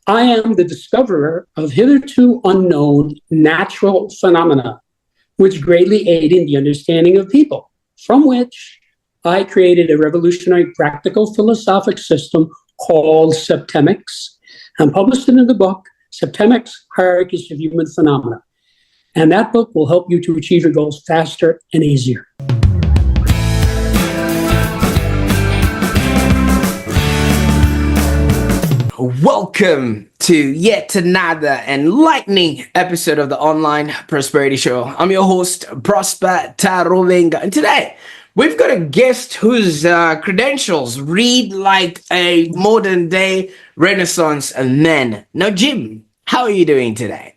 I am the discoverer of hitherto unknown natural phenomena, which greatly aid in the understanding of people, from which I created a revolutionary practical philosophic system called Septemics and published it in the book, Septemics, Hierarchies of Human Phenomena. And that book will help you to achieve your goals faster and easier. Welcome to yet another enlightening episode of the Online Prosperity Show. I'm your host, Prosper Taruvinga, and today we've got a guest whose credentials read like a modern day Renaissance man. Now, Jim, how are you doing today?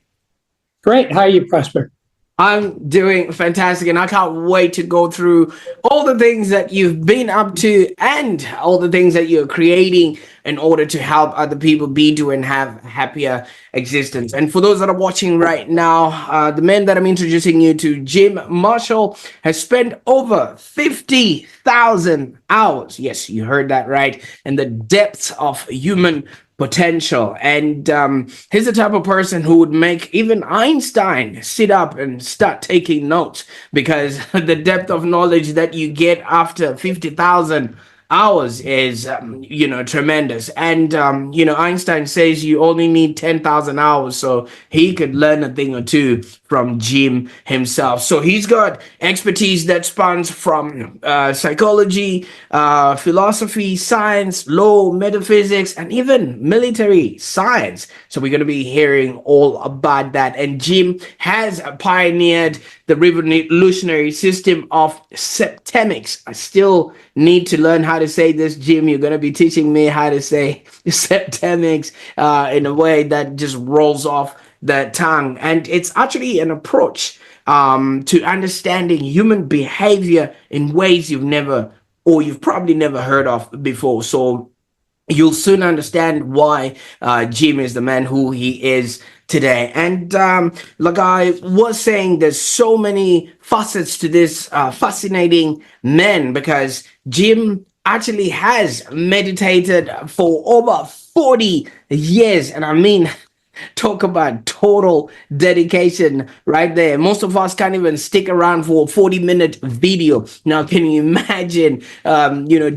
Great. How are you, Prosper? I'm doing fantastic, and I can't wait to go through all the things that you've been up to and all the things that you're creating in order to help other people be, do, and have a happier existence. And for those that are watching right now, the man that I'm introducing you to, Jim Marshall, has spent over 50,000 hours. Yes, you heard that right. In the depths of human potential. And he's the type of person who would make even Einstein sit up and start taking notes, because the depth of knowledge that you get after 50,000 hours is tremendous. And Einstein says you only need 10,000 hours, so he could learn a thing or two from Jim himself. So he's got expertise that spans from psychology, philosophy, science, law, metaphysics, and even military science. So we're going to be hearing all about that. And Jim has pioneered the revolutionary system of Septemics. I still need to learn how to say this, Jim. You're going to be teaching me how to say Septemics in a way that just rolls off the tongue. And it's actually an approach to understanding human behavior in ways you've probably never heard of before. So you'll soon understand why Jim is the man who he is today. And like I was saying, there's so many facets to this fascinating man, because Jim actually has meditated for over 40 years. And I mean, talk about total dedication right there. Most of us can't even stick around for a 40-minute video. Now, can you imagine,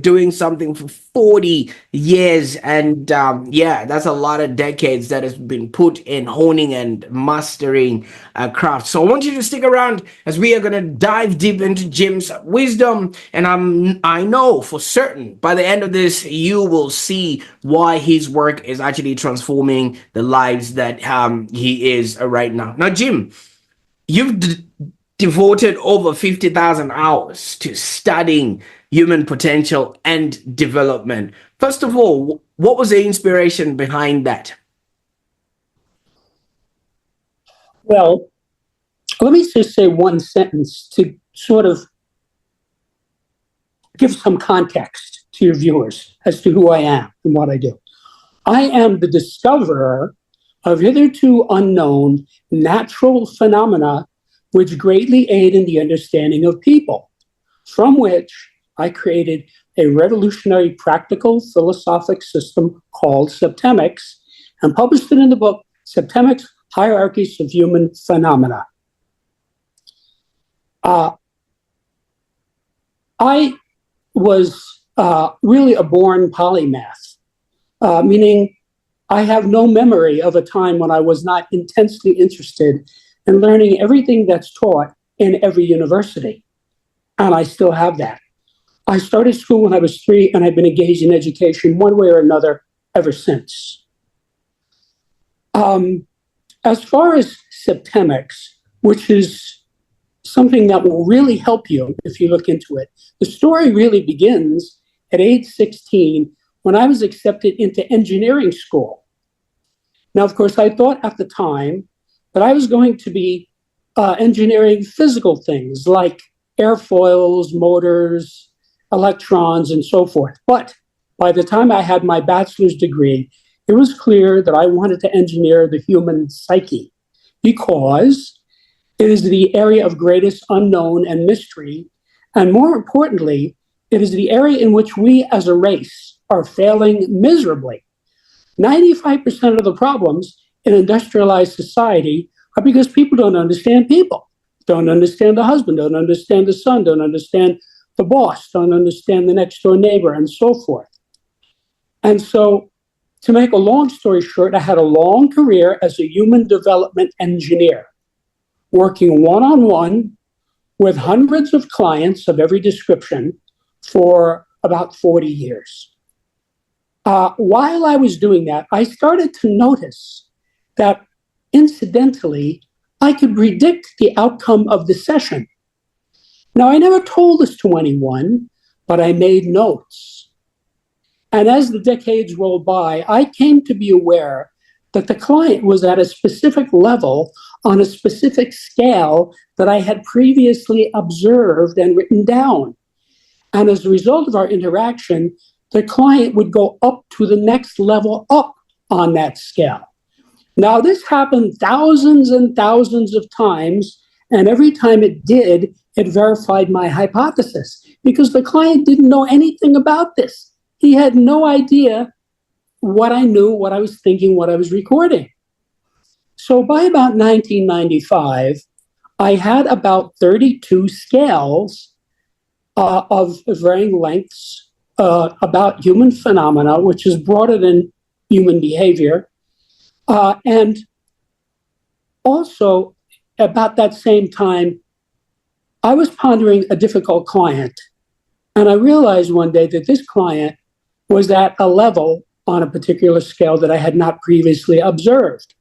doing something for 40 years? And that's a lot of decades that has been put in honing and mastering a craft. So I want you to stick around as we are going to dive deep into Jim's wisdom. And I know for certain by the end of this, you will see why his work is actually transforming the lives that he is right now. Now, Jim, you've devoted over 50,000 hours to studying human potential and development. First of all, what was the inspiration behind that? Well, let me just say one sentence to sort of give some context to your viewers as to who I am and what I do. I am the discoverer of hitherto unknown natural phenomena which greatly aid in the understanding of people, from which I created a revolutionary practical philosophic system called Septemics and published it in the book, Septemics, Hierarchies of Human Phenomena. I was really a born polymath, meaning I have no memory of a time when I was not intensely interested in learning everything that's taught in every university. And I still have that. I started school when I was 3, and I've been engaged in education one way or another ever since. As far as Septemics, which is something that will really help you if you look into it, the story really begins at age 16 when I was accepted into engineering school. Now, of course, I thought at the time that I was going to be engineering physical things like airfoils, motors, electrons, and so forth. But by the time I had my bachelor's degree, it was clear that I wanted to engineer the human psyche, because it is the area of greatest unknown and mystery. And more importantly, it is the area in which we as a race are failing miserably. 95% of the problems in industrialized society are because people don't understand people, don't understand the husband, don't understand the son, don't understand the boss, don't understand the next door neighbor, and so forth. And so, to make a long story short, I had a long career as a human development engineer, working one-on-one with hundreds of clients of every description for about 40 years. While I was doing that, I started to notice that, incidentally, I could predict the outcome of the session. Now, I never told this to anyone, but I made notes. And as the decades rolled by, I came to be aware that the client was at a specific level on a specific scale that I had previously observed and written down. And as a result of our interaction, the client would go up to the next level up on that scale. Now, this happened thousands and thousands of times, and every time it did, it verified my hypothesis because the client didn't know anything about this. He had no idea what I knew, what I was thinking, what I was recording. So by about 1995, I had about 32 scales of varying lengths about human phenomena, which is broader than human behavior. And also, about that same time, I was pondering a difficult client. And I realized one day that this client was at a level on a particular scale that I had not previously observed.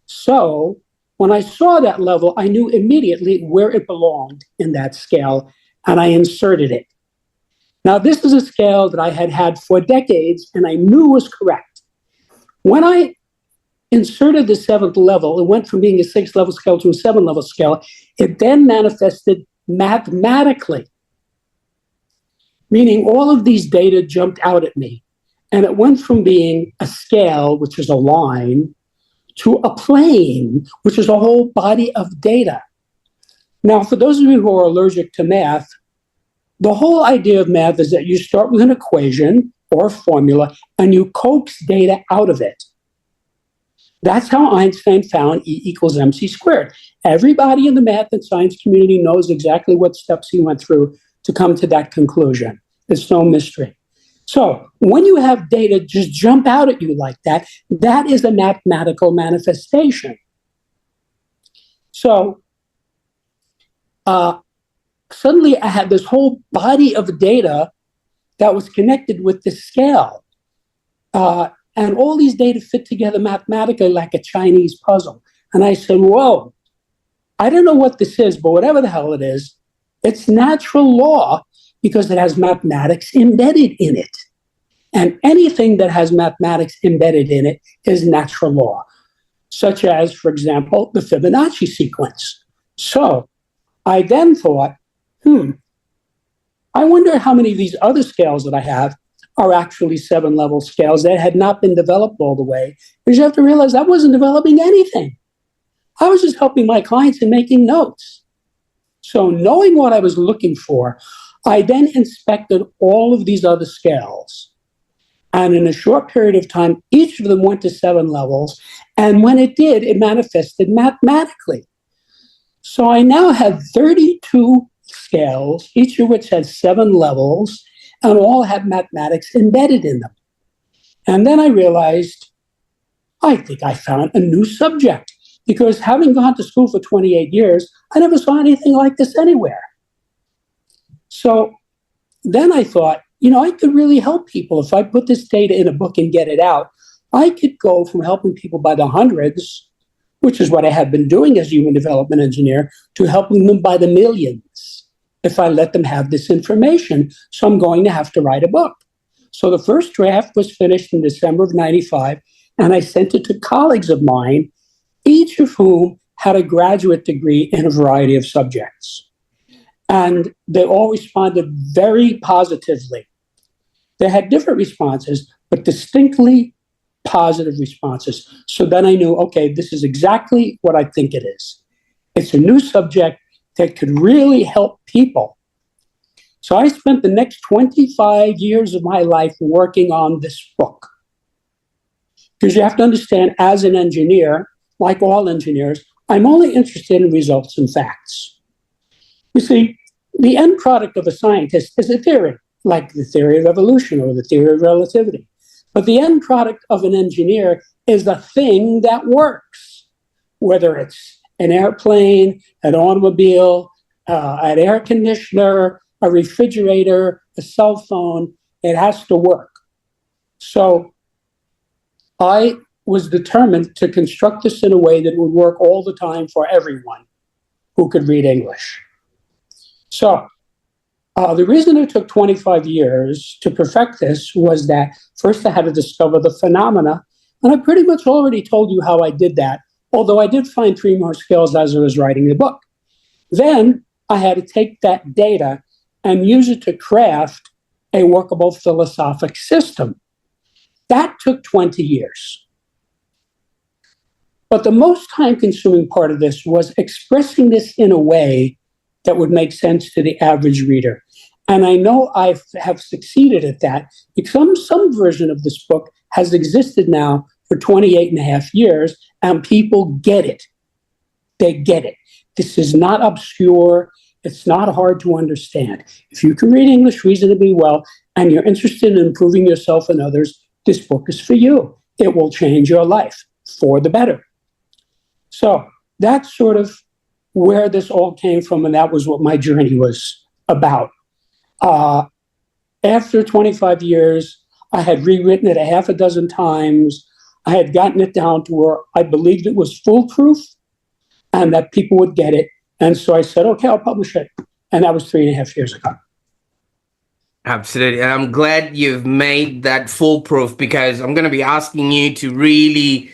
So when I saw that level, I knew immediately where it belonged in that scale, and I inserted it. Now, this is a scale that I had had for decades, and I knew was correct. When I inserted the seventh level, it went from being a six-level scale to a seven-level scale. It then manifested mathematically, meaning all of these data jumped out at me. And it went from being a scale, which is a line, to a plane, which is a whole body of data. Now, for those of you who are allergic to math, the whole idea of math is that you start with an equation or a formula and you coax data out of it. That's how Einstein found E equals mc squared. Everybody in the math and science community knows exactly what steps he went through to come to that conclusion. It's no mystery. So when you have data just jump out at you like that, that is a mathematical manifestation. So suddenly I had this whole body of data that was connected with this scale. And all these data fit together mathematically like a Chinese puzzle. And I said, whoa, I don't know what this is, but whatever the hell it is, it's natural law because it has mathematics embedded in it. And anything that has mathematics embedded in it is natural law, such as, for example, the Fibonacci sequence. So I then thought, I wonder how many of these other scales that I have are actually seven-level scales that had not been developed all the way. Because you have to realize I wasn't developing anything. I was just helping my clients and making notes. So knowing what I was looking for, I then inspected all of these other scales. And in a short period of time, each of them went to seven levels. And when it did, it manifested mathematically. So I now have 32 scales, each of which has seven levels, and all have mathematics embedded in them. And then I realized, I think I found a new subject, because having gone to school for 28 years, I never saw anything like this anywhere. So then I thought, I could really help people if I put this data in a book and get it out. I could go from helping people by the hundreds, which is what I had been doing as a human development engineer, to helping them by the millions if I let them have this information. So I'm going to have to write a book. So the first draft was finished in December of 95, and I sent it to colleagues of mine, each of whom had a graduate degree in a variety of subjects. And they all responded very positively. They had different responses, but distinctly positive responses. So then I knew, okay, this is exactly what I think it is. It's a new subject that could really help people. So I spent the next 25 years of my life working on this book. Because you have to understand, as an engineer, like all engineers, I'm only interested in results and facts. You see, the end product of a scientist is a theory, like the theory of evolution or the theory of relativity. But the end product of an engineer is a thing that works, whether it's an airplane, an automobile, an air conditioner, a refrigerator, a cell phone. It has to work. So I was determined to construct this in a way that would work all the time for everyone who could read English. So the reason it took 25 years to perfect this was that first I had to discover the phenomena, and I pretty much already told you how I did that, although I did find 3 more skills as I was writing the book. Then I had to take that data and use it to craft a workable philosophic system. That took 20 years. But the most time-consuming part of this was expressing this in a way that would make sense to the average reader. And I know I have succeeded at that because some version of this book has existed now for 28 and a half years, and people get it. They get it. This is not obscure. It's not hard to understand. If you can read English reasonably well and you're interested in improving yourself and others, this book is for you. It will change your life for the better. So that's sort of where this all came from, and that was what my journey was about. After 25 years, I had rewritten it a half a dozen times. I had gotten it down to where I believed it was foolproof and that people would get it. And so I said, okay, I'll publish it. And that was 3.5 years ago. Absolutely. And I'm glad you've made that foolproof, because I'm going to be asking you to really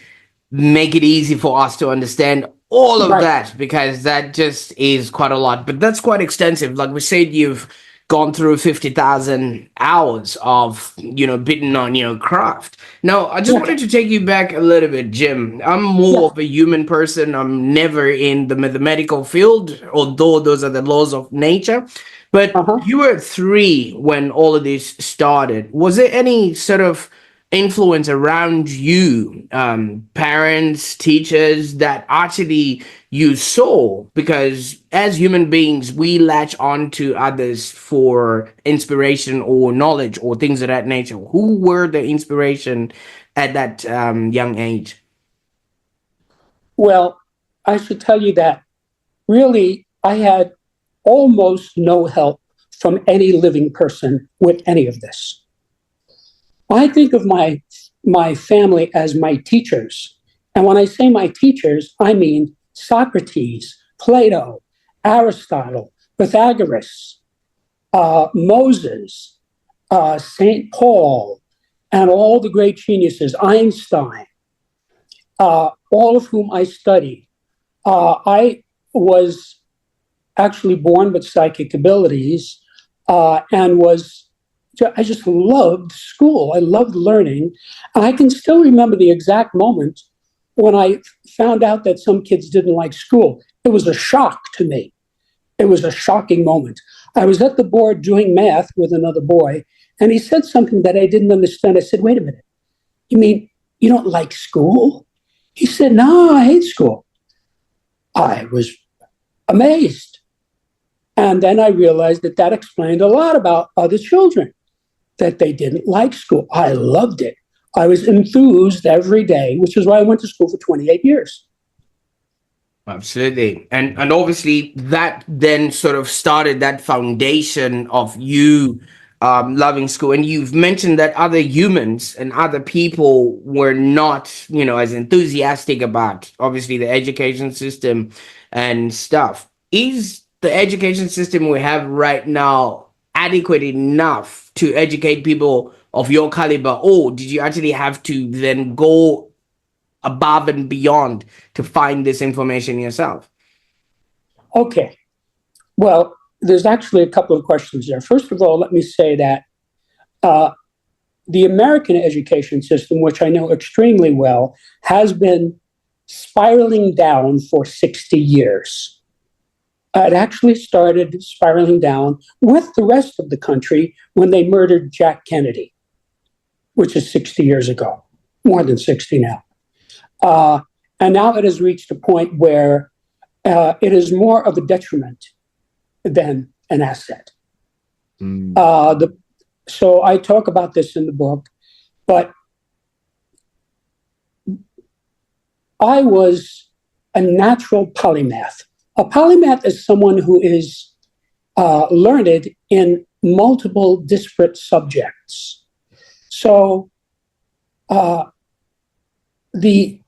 make it easy for us to understand all of Right. that, because that just is quite a lot. But that's quite extensive. Like we said, you've gone through 50,000 hours of, bidding on your craft. Now, I just wanted to take you back a little bit, Jim. I'm more of a human person. I'm never in the mathematical field, although those are the laws of nature. But you were 3 when all of this started. Was there any sort of influence around you, parents, teachers, that actually you saw? Because as human beings, we latch on to others for inspiration or knowledge or things of that nature. Who were the inspiration at that young age? Well, I should tell you that really I had almost no help from any living person with any of this. I think of my family as my teachers. And when I say my teachers, I mean Socrates, Plato, Aristotle, Pythagoras, Moses, St. Paul, and all the great geniuses, Einstein, all of whom I studied. I was actually born with psychic abilities and I just loved school. I loved learning. And I can still remember the exact moment when I found out that some kids didn't like school. It was a shock to me. It was a shocking moment. I was at the board doing math with another boy, and he said something that I didn't understand. I said, wait a minute. You mean you don't like school? He said, no, I hate school. I was amazed. And then I realized that explained a lot about other children, that they didn't like school. I loved it. I was enthused every day, which is why I went to school for 28 years. Absolutely. And obviously that then sort of started that foundation of you loving school. And you've mentioned that other humans and other people were not, as enthusiastic about obviously the education system and stuff. Is the education system we have right now adequate enough to educate people of your caliber, or did you actually have to then go above and beyond to find this information yourself? Okay. Well, there's actually a couple of questions there. First of all, let me say that the American education system, which I know extremely well, has been spiraling down for 60 years. It actually started spiraling down with the rest of the country when they murdered Jack Kennedy, which is 60 years ago. more than 60 now. And now it has reached a point where it is more of a detriment than an asset. So I talk about this in the book, but I was a natural polymath. A polymath is someone who is learned in multiple disparate subjects. So the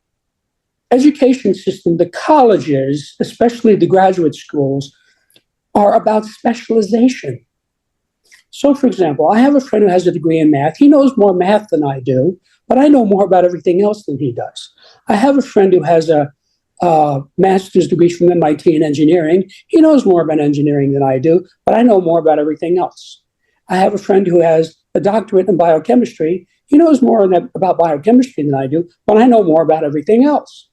education system, the colleges, especially the graduate schools, are about specialization. So, for example, I have a friend who has a degree in math. He knows more math than I do, but I know more about everything else than he does. I have a friend who has a master's degree from MIT in engineering. He knows more about engineering than I do, but I know more about everything else. I have a friend who has a doctorate in biochemistry. He knows more about biochemistry than I do, but I know more about everything else.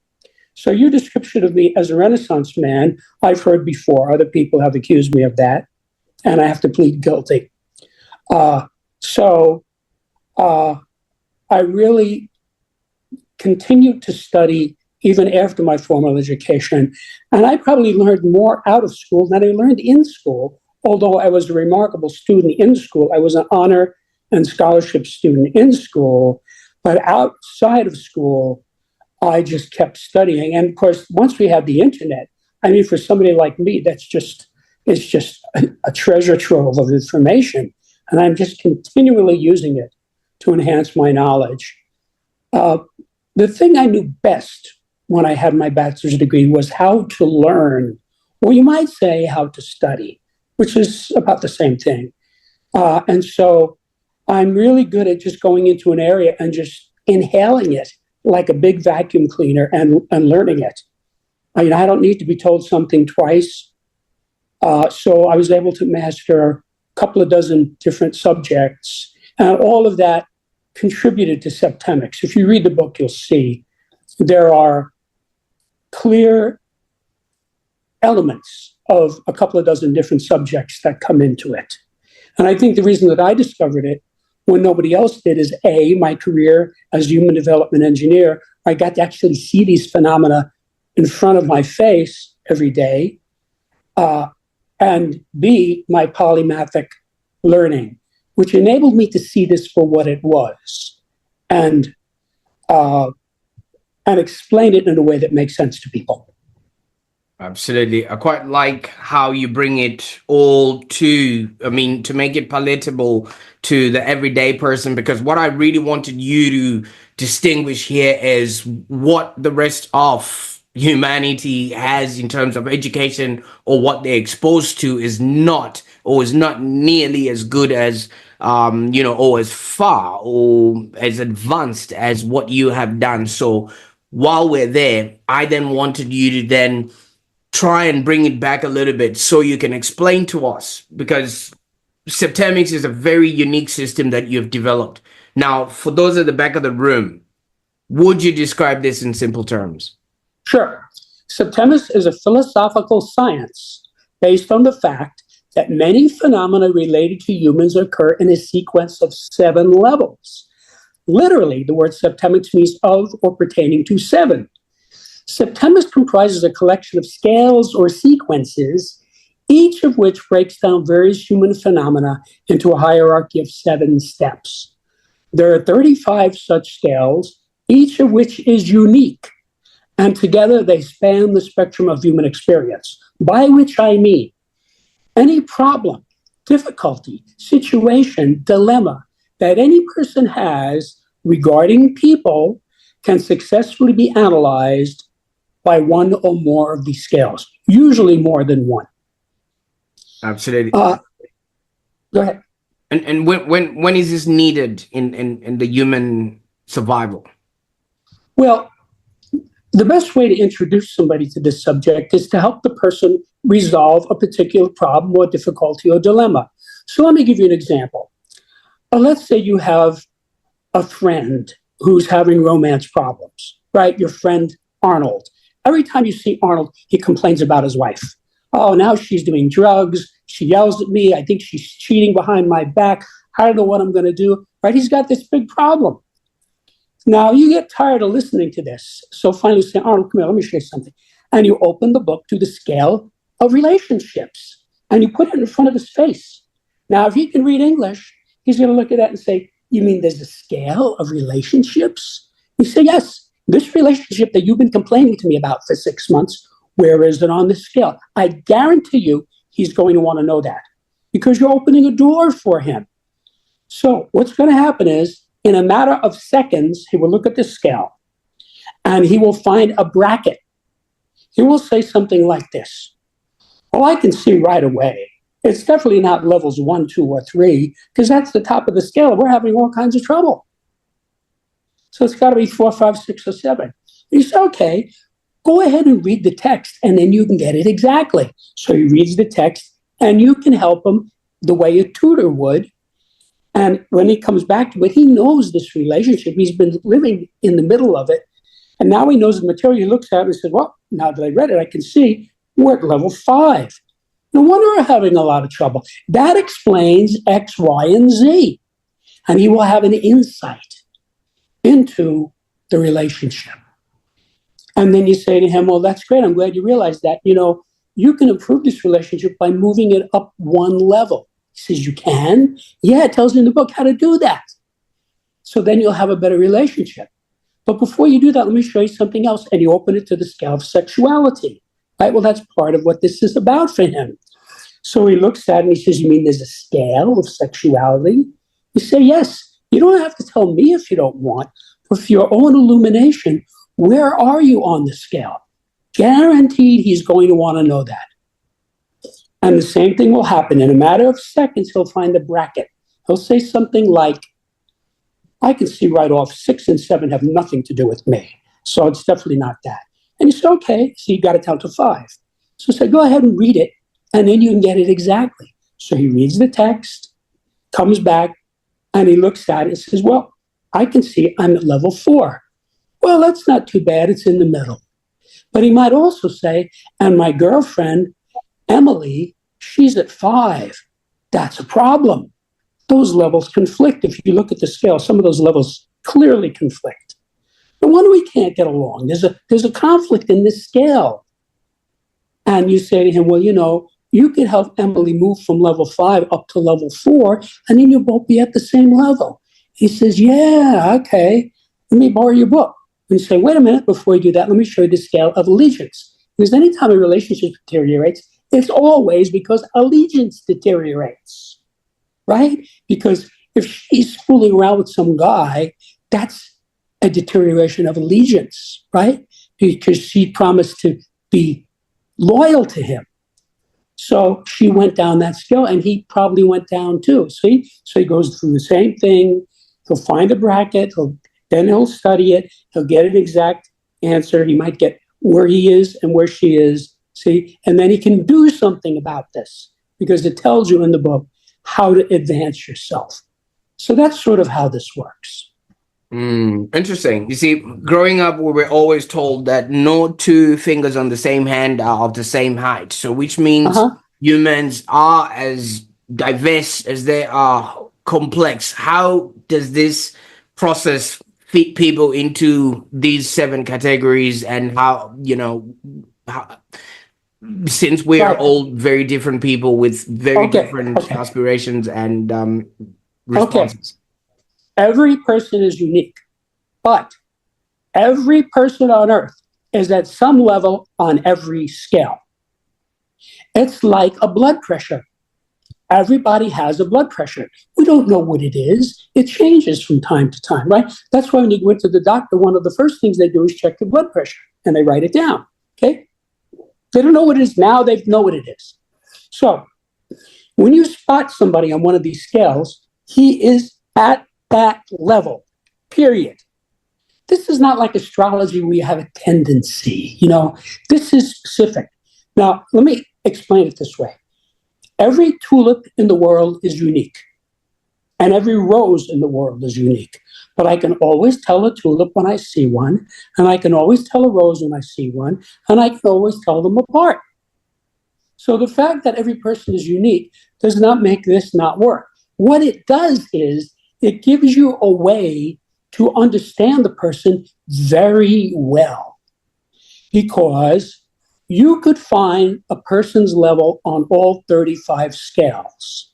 So your description of me as a Renaissance man, I've heard before. Other people have accused me of that, and I have to plead guilty. So I really continued to study even after my formal education. And I probably learned more out of school than I learned in school. Although I was a remarkable student in school, I was an honor and scholarship student in school. But outside of school, I just kept studying. And of course, once we had the internet, I mean, for somebody like me, it's just a treasure trove of information. And I'm just continually using it to enhance my knowledge. The thing I knew best when I had my bachelor's degree was how to learn, or you might say how to study, which is about the same thing. And so I'm really good at just going into an area and just inhaling it like a big vacuum cleaner and learning it. I mean, I don't need to be told something twice. So I was able to master a couple of dozen different subjects. And all of that contributed to Septemics. If you read the book, you'll see there are clear elements of a couple of dozen different subjects that come into it. And I think the reason that I discovered it when nobody else did is A, my career as a human development engineer, I got to actually see these phenomena in front of my face every day. And B, my polymathic learning, which enabled me to see this for what it was and explain it in a way that makes sense to people. Absolutely. I quite like how you bring it all to make it palatable to the everyday person, because what I really wanted you to distinguish here is what the rest of humanity has in terms of education, or what they're exposed to is not nearly as good as or as far or as advanced as what you have done. So while we're there, I then wanted you to then try and bring it back a little bit so you can explain to us, because Septemics is a very unique system that you've developed. Now, for those at the back of the room, would you describe this in simple terms? Sure. Septemics is a philosophical science based on the fact that many phenomena related to humans occur in a sequence of 7 levels. Literally, the word septemics means of or pertaining to 7. Septemics comprises a collection of scales or sequences, each of which breaks down various human phenomena into a hierarchy of 7 steps. There are 35 such scales, each of which is unique, and together they span the spectrum of human experience, by which I mean any problem, difficulty, situation, dilemma that any person has regarding people can successfully be analyzed by one or more of these scales, usually more than one. Absolutely. Go ahead. And when is this needed in the human survival? Well, the best way to introduce somebody to this subject is to help the person resolve a particular problem or difficulty or dilemma. So let me give you an example. Let's say you have a friend who's having romance problems, right? Your friend Arnold. Every time you see Arnold, he complains about his wife. Oh, now she's doing drugs. She yells at me. I think she's cheating behind my back. I don't know what I'm going to do, right? He's got this big problem. Now you get tired of listening to this. So finally you say, Arnold, come here, let me show you something. And you open the book to the scale of relationships and you put it in front of his face. Now, if he can read English, he's going to look at that and say, you mean there's a scale of relationships? You say, yes, this relationship that you've been complaining to me about for 6 months, where is it on the scale? I guarantee you he's going to want to know that because you're opening a door for him. So what's going to happen is in a matter of seconds, he will look at the scale and he will find a bracket. He will say something like this. Oh, I can see right away. It's definitely not levels 1, 2, or 3, because that's the top of the scale. We're having all kinds of trouble. So it's got to be 4, 5, 6, or 7. You say, okay, go ahead and read the text, and then you can get it exactly. So he reads the text, and you can help him the way a tutor would. And when he comes back to it, he knows this relationship. He's been living in the middle of it. And now he knows the material. He looks at it and says, well, now that I read it, I can see we're at level 5. No wonder we're having a lot of trouble. That explains X, Y, and Z. And he will have an insight into the relationship. And then you say to him, well, that's great. I'm glad you realized that. You know, you can improve this relationship by moving it up one level. He says, you can? Yeah, it tells you in the book how to do that. So then you'll have a better relationship. But before you do that, let me show you something else. And you open it to the scale of sexuality. Right? Well, that's part of what this is about for him. So he looks at it and he says, you mean there's a scale of sexuality? You say, yes. You don't have to tell me if you don't want. But for your own illumination, where are you on the scale? Guaranteed he's going to want to know that. And the same thing will happen. In a matter of seconds, he'll find the bracket. He'll say something like, I can see right off 6 and 7 have nothing to do with me. So it's definitely not that. And you say, okay, so you got it down to 5. So say, go ahead and read it, and then you can get it exactly. So he reads the text, comes back, and he looks at it and says, well, I can see I'm at level 4. Well, that's not too bad. It's in the middle. But he might also say, and my girlfriend, Emily, she's at 5. That's a problem. Those levels conflict. If you look at the scale, some of those levels clearly conflict. No wonder we can't get along. There's a conflict in this scale. And you say to him, well, you know, you could help Emily move from level 5 up to level 4, and then you'll both be at the same level. He says, yeah, okay. Let me borrow your book. And you say, wait a minute, before you do that, let me show you the scale of allegiance. Because anytime a relationship deteriorates, it's always because allegiance deteriorates, right? Because if she's fooling around with some guy, that's a deterioration of allegiance, right? Because she promised to be loyal to him. So she went down that scale, and he probably went down too. See? So he goes through the same thing. He'll find a bracket. Then he'll study it. He'll get an exact answer. He might get where he is and where she is. See? And then he can do something about this because it tells you in the book how to advance yourself. So that's sort of how this works. Interesting. You see, growing up, we were always told that no two fingers on the same hand are of the same height. So, which means humans are as diverse as they are complex. How does this process fit people into these 7 categories? And how, you know, since we are all very different people with very different aspirations and responses. Every person is unique, but every person on earth is at some level on every scale. It's like a blood pressure. Everybody has a blood pressure. We don't know what it is. It changes from time to time, right? That's why when you go into the doctor, one of the first things they do is check your blood pressure, and they write it down, okay? They don't know what it is now. They know what it is. So when you spot somebody on one of these scales, he is at that level, period. This is not like astrology where you have a tendency, you know. This is specific. Now, let me explain it this way. Every tulip in the world is unique, and every rose in the world is unique. But I can always tell a tulip when I see one, and I can always tell a rose when I see one, and I can always tell them apart. So the fact that every person is unique does not make this not work. What it does is it gives you a way to understand the person very well, because you could find a person's level on all 35 scales.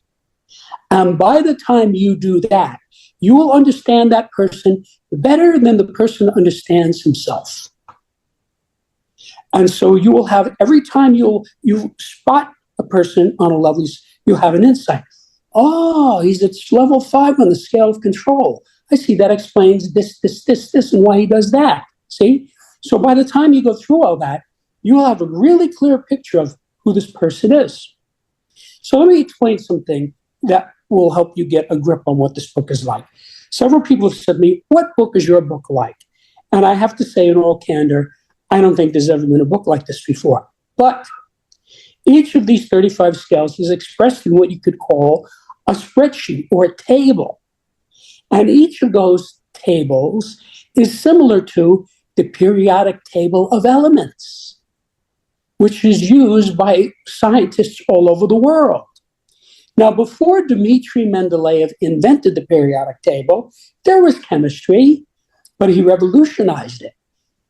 And by the time you do that, you will understand that person better than the person understands himself. And so you will have, every time you spot a person on a level, you'll have an insight. Oh, he's at level 5 on the scale of control. I see, that explains this, and why he does that. See? So by the time you go through all that, you will have a really clear picture of who this person is. So let me explain something that will help you get a grip on what this book is like. Several people have said to me, what book is your book like? And I have to say in all candor, I don't think there's ever been a book like this before. But each of these 35 scales is expressed in what you could call a spreadsheet or a table. And each of those tables is similar to the periodic table of elements, which is used by scientists all over the world. Now, before Dmitri Mendeleev invented the periodic table, there was chemistry, but he revolutionized it.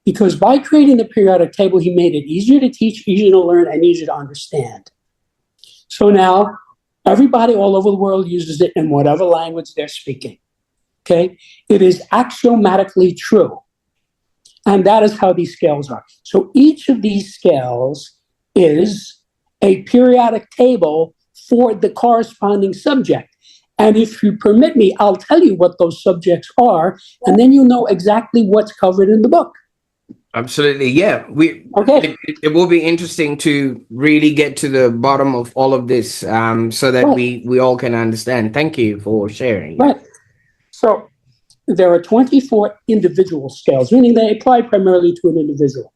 Because by creating the periodic table, he made it easier to teach, easier to learn, and easier to understand. So now, everybody all over the world uses it in whatever language they're speaking. Okay? It is axiomatically true. And that is how these scales are. So each of these scales is a periodic table for the corresponding subject. And if you permit me, I'll tell you what those subjects are, and then you'll know exactly what's covered in the book. Absolutely. Yeah. Okay. It will be interesting to really get to the bottom of all of this, so that we all can understand. Thank you for sharing. Right. So there are 24 individual scales, meaning they apply primarily to an individual.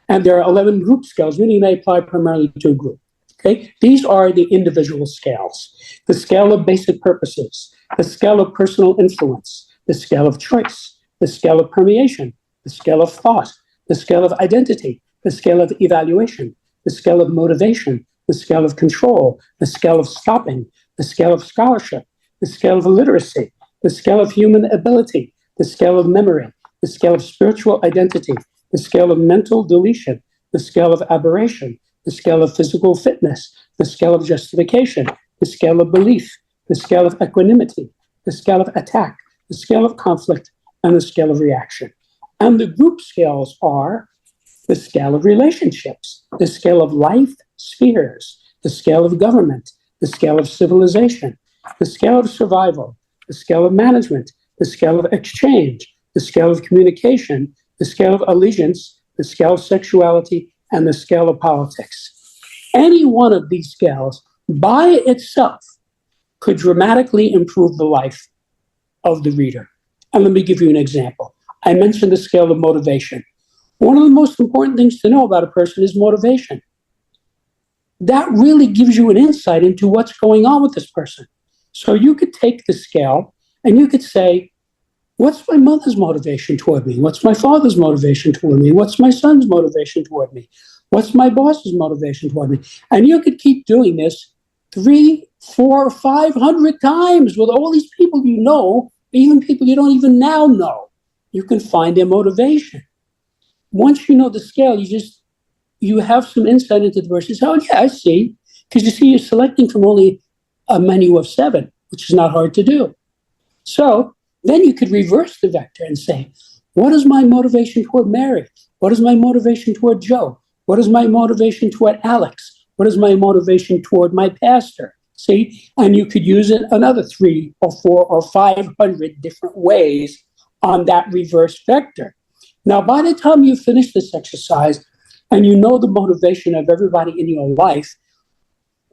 And there are 11 group scales, meaning they apply primarily to a group. Okay? These are the individual scales. The scale of basic purposes, the scale of personal influence, the scale of choice, the scale of permeation, the scale of thought, the scale of identity, the scale of evaluation, the scale of motivation, the scale of control, the scale of stopping, the scale of scholarship, the scale of literacy, the scale of human ability, the scale of memory, the scale of spiritual identity, the scale of mental deletion, the scale of aberration, the scale of physical fitness, the scale of justification, the scale of belief, the scale of equanimity, the scale of attack, the scale of conflict, and the scale of reaction. And the group scales are the scale of relationships, the scale of life spheres, the scale of government, the scale of civilization, the scale of survival, the scale of management, the scale of exchange, the scale of communication, the scale of allegiance, the scale of sexuality, and the scale of politics. Any one of these scales by itself could dramatically improve the life of the reader. And let me give you an example. I mentioned the scale of motivation. One of the most important things to know about a person is motivation. That really gives you an insight into what's going on with this person. So you could take the scale and you could say, what's my mother's motivation toward me? What's my father's motivation toward me? What's my son's motivation toward me? What's my boss's motivation toward me? And you could keep doing this 300, 400, 500 times with all these people you know, even people you don't even now know. You can find their motivation. Once you know the scale, you have some insight into the person. Oh, yeah, I see. Because you see, you're selecting from only a menu of 7, which is not hard to do. So then you could reverse the vector and say, what is my motivation toward Mary? What is my motivation toward Joe? What is my motivation toward Alex? What is my motivation toward my pastor? See, and you could use it another 3 or 4 or 500 different ways on that reverse vector. Now, by the time you finish this exercise and you know the motivation of everybody in your life,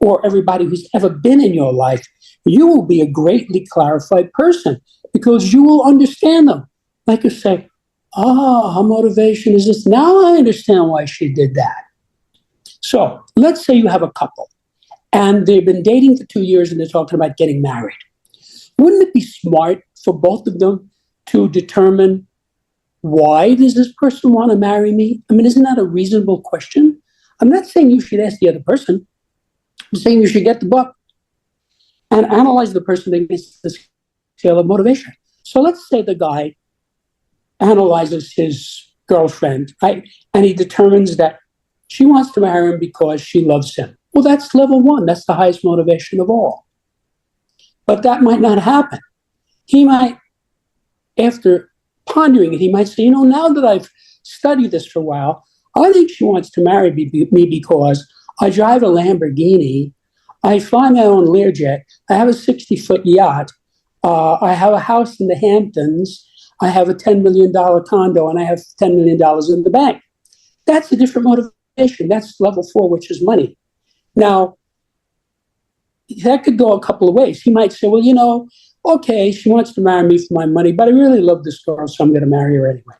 or everybody who's ever been in your life, you will be a greatly clarified person because you will understand them. Like you say, her motivation is this. Now I understand why she did that. So let's say you have a couple and they've been dating for 2 years and they're talking about getting married. Wouldn't it be smart for both of them to determine, why does this person want to marry me? I mean, isn't that a reasonable question? I'm not saying you should ask the other person. I'm saying you should get the book and analyze the person against the scale of motivation. So let's say the guy analyzes his girlfriend, and he determines that she wants to marry him because she loves him. Well, that's level one. That's the highest motivation of all. But that might not happen. He might, after pondering it, he might say, now that I've studied this for a while, I think she wants to marry me because I drive a Lamborghini, I fly my own Learjet, I have a 60-foot yacht, I have a house in the Hamptons, I have a $10 million condo, and I have $10 million in the bank. That's a different motivation. That's level four, which is money. Now, that could go a couple of ways. He might say, well, okay, she wants to marry me for my money, but I really love this girl, so I'm going to marry her anyway.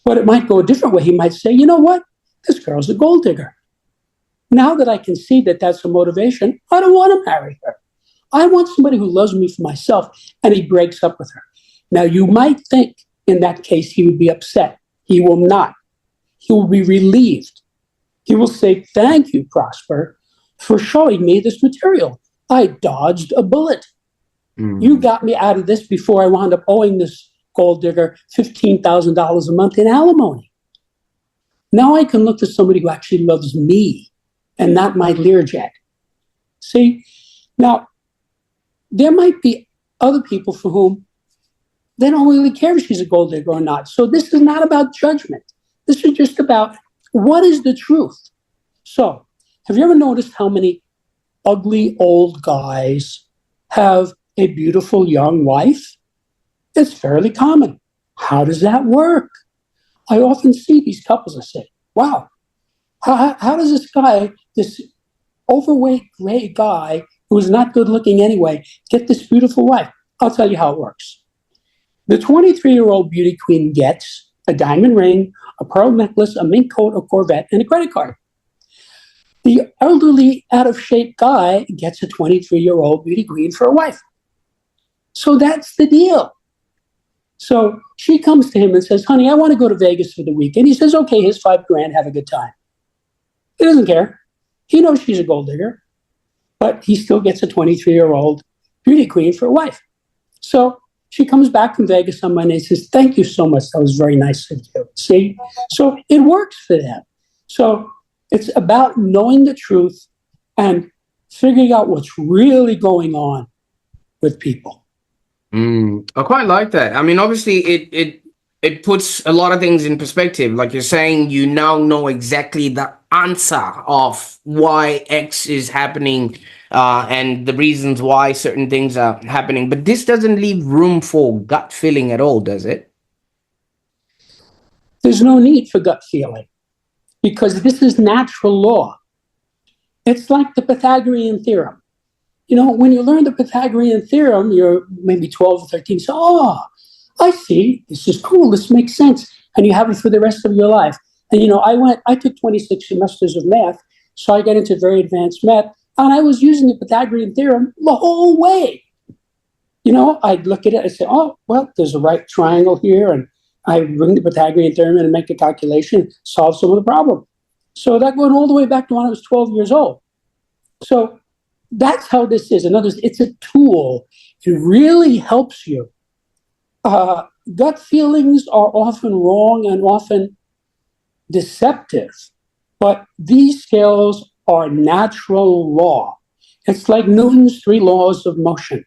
But it might go a different way. He might say, you know what? This girl's a gold digger. Now that I can see that that's a motivation, I don't want to marry her. I want somebody who loves me for myself, and he breaks up with her. Now, you might think in that case he would be upset. He will not. He will be relieved. He will say, thank you, Prosper, for showing me this material. I dodged a bullet. You got me out of this before I wound up owing this gold digger $15,000 a month in alimony. Now I can look to somebody who actually loves me and not my Learjet. See? Now, there might be other people for whom they don't really care if she's a gold digger or not. So this is not about judgment. This is just about what is the truth. So, have you ever noticed how many ugly old guys have a beautiful young wife? It's fairly common. How does that work? I often see these couples and say, wow, how does this overweight gray guy who is not good looking anyway, get this beautiful wife? I'll tell you how it works. The 23-year-old beauty queen gets a diamond ring, a pearl necklace, a mink coat, a Corvette, and a credit card. The elderly, out-of-shape guy gets a 23-year-old beauty queen for a wife. So that's the deal. So she comes to him and says, honey, I want to go to Vegas for the weekend. He says, okay, here's $5,000, have a good time. He doesn't care. He knows she's a gold digger, but he still gets a 23-year-old beauty queen for a wife. So she comes back from Vegas on Monday and says, thank you so much. That was very nice of you. See? So it works for them. So it's about knowing the truth and figuring out what's really going on with people. I quite like that. I mean, obviously, it puts a lot of things in perspective. Like you're saying, you now know exactly the answer of why X is happening and the reasons why certain things are happening. But this doesn't leave room for gut feeling at all, does it? There's no need for gut feeling because this is natural law. It's like the Pythagorean theorem. When you learn the Pythagorean theorem, you're maybe 12 or 13, so, I see, this is cool, this makes sense, and you have it for the rest of your life. And, I took 26 semesters of math, so I got into very advanced math, and I was using the Pythagorean theorem the whole way. I'd look at it and say, oh, well, there's a right triangle here, and I bring the Pythagorean theorem in and make a calculation, solve some of the problem. So that went all the way back to when I was 12 years old. So that's how this is. In other words, it's a tool. It really helps you. Gut feelings are often wrong and often deceptive, but these scales are natural law. It's like Newton's 3 laws of motion.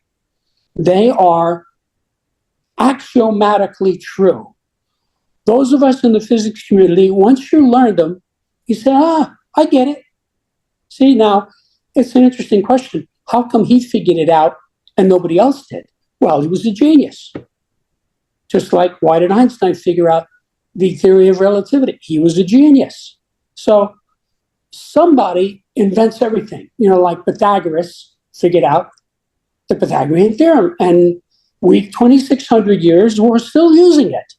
They are axiomatically true. Those of us in the physics community, once you learn them, you say, I get it. See, now, it's an interesting question. How come he figured it out and nobody else did? Well, he was a genius. Just like, why did Einstein figure out the theory of relativity? He was a genius. So somebody invents everything. Like Pythagoras figured out the Pythagorean theorem. And 2,600 years, we're still using it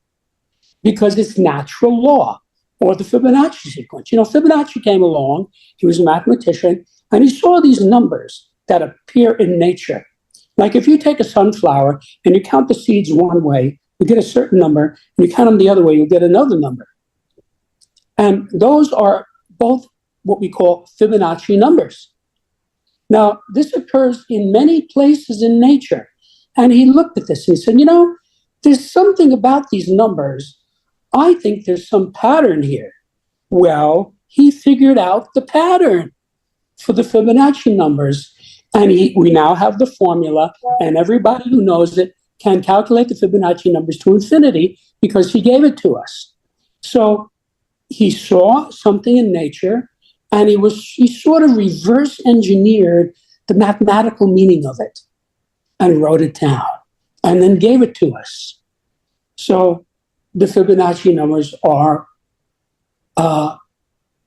because it's natural law. Or the Fibonacci sequence. Fibonacci came along. He was a mathematician. And he saw these numbers that appear in nature. Like if you take a sunflower and you count the seeds one way, you get a certain number, and you count them the other way, you'll get another number. And those are both what we call Fibonacci numbers. Now, this occurs in many places in nature. And he looked at this and he said, there's something about these numbers. I think there's some pattern here. Well, he figured out the pattern for the Fibonacci numbers. And we now have the formula, and everybody who knows it can calculate the Fibonacci numbers to infinity because he gave it to us. So he saw something in nature, and he sort of reverse engineered the mathematical meaning of it and wrote it down and then gave it to us. So the Fibonacci numbers are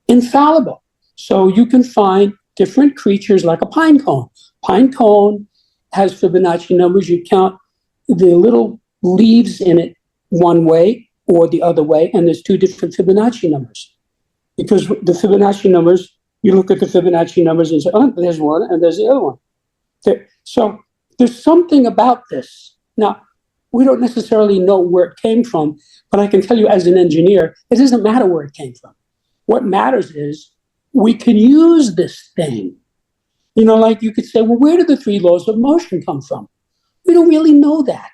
infallible. So you can find different creatures like a pine cone. Pine cone has Fibonacci numbers. You count the little leaves in it one way or the other way, and there's two different Fibonacci numbers. Because the Fibonacci numbers, you look at the Fibonacci numbers and say, oh, there's one and there's the other one. So there's something about this. Now, we don't necessarily know where it came from, but I can tell you as an engineer, it doesn't matter where it came from. What matters is we can use this thing. You know, like you could say, well, where did the three laws of motion come from? We don't really know that.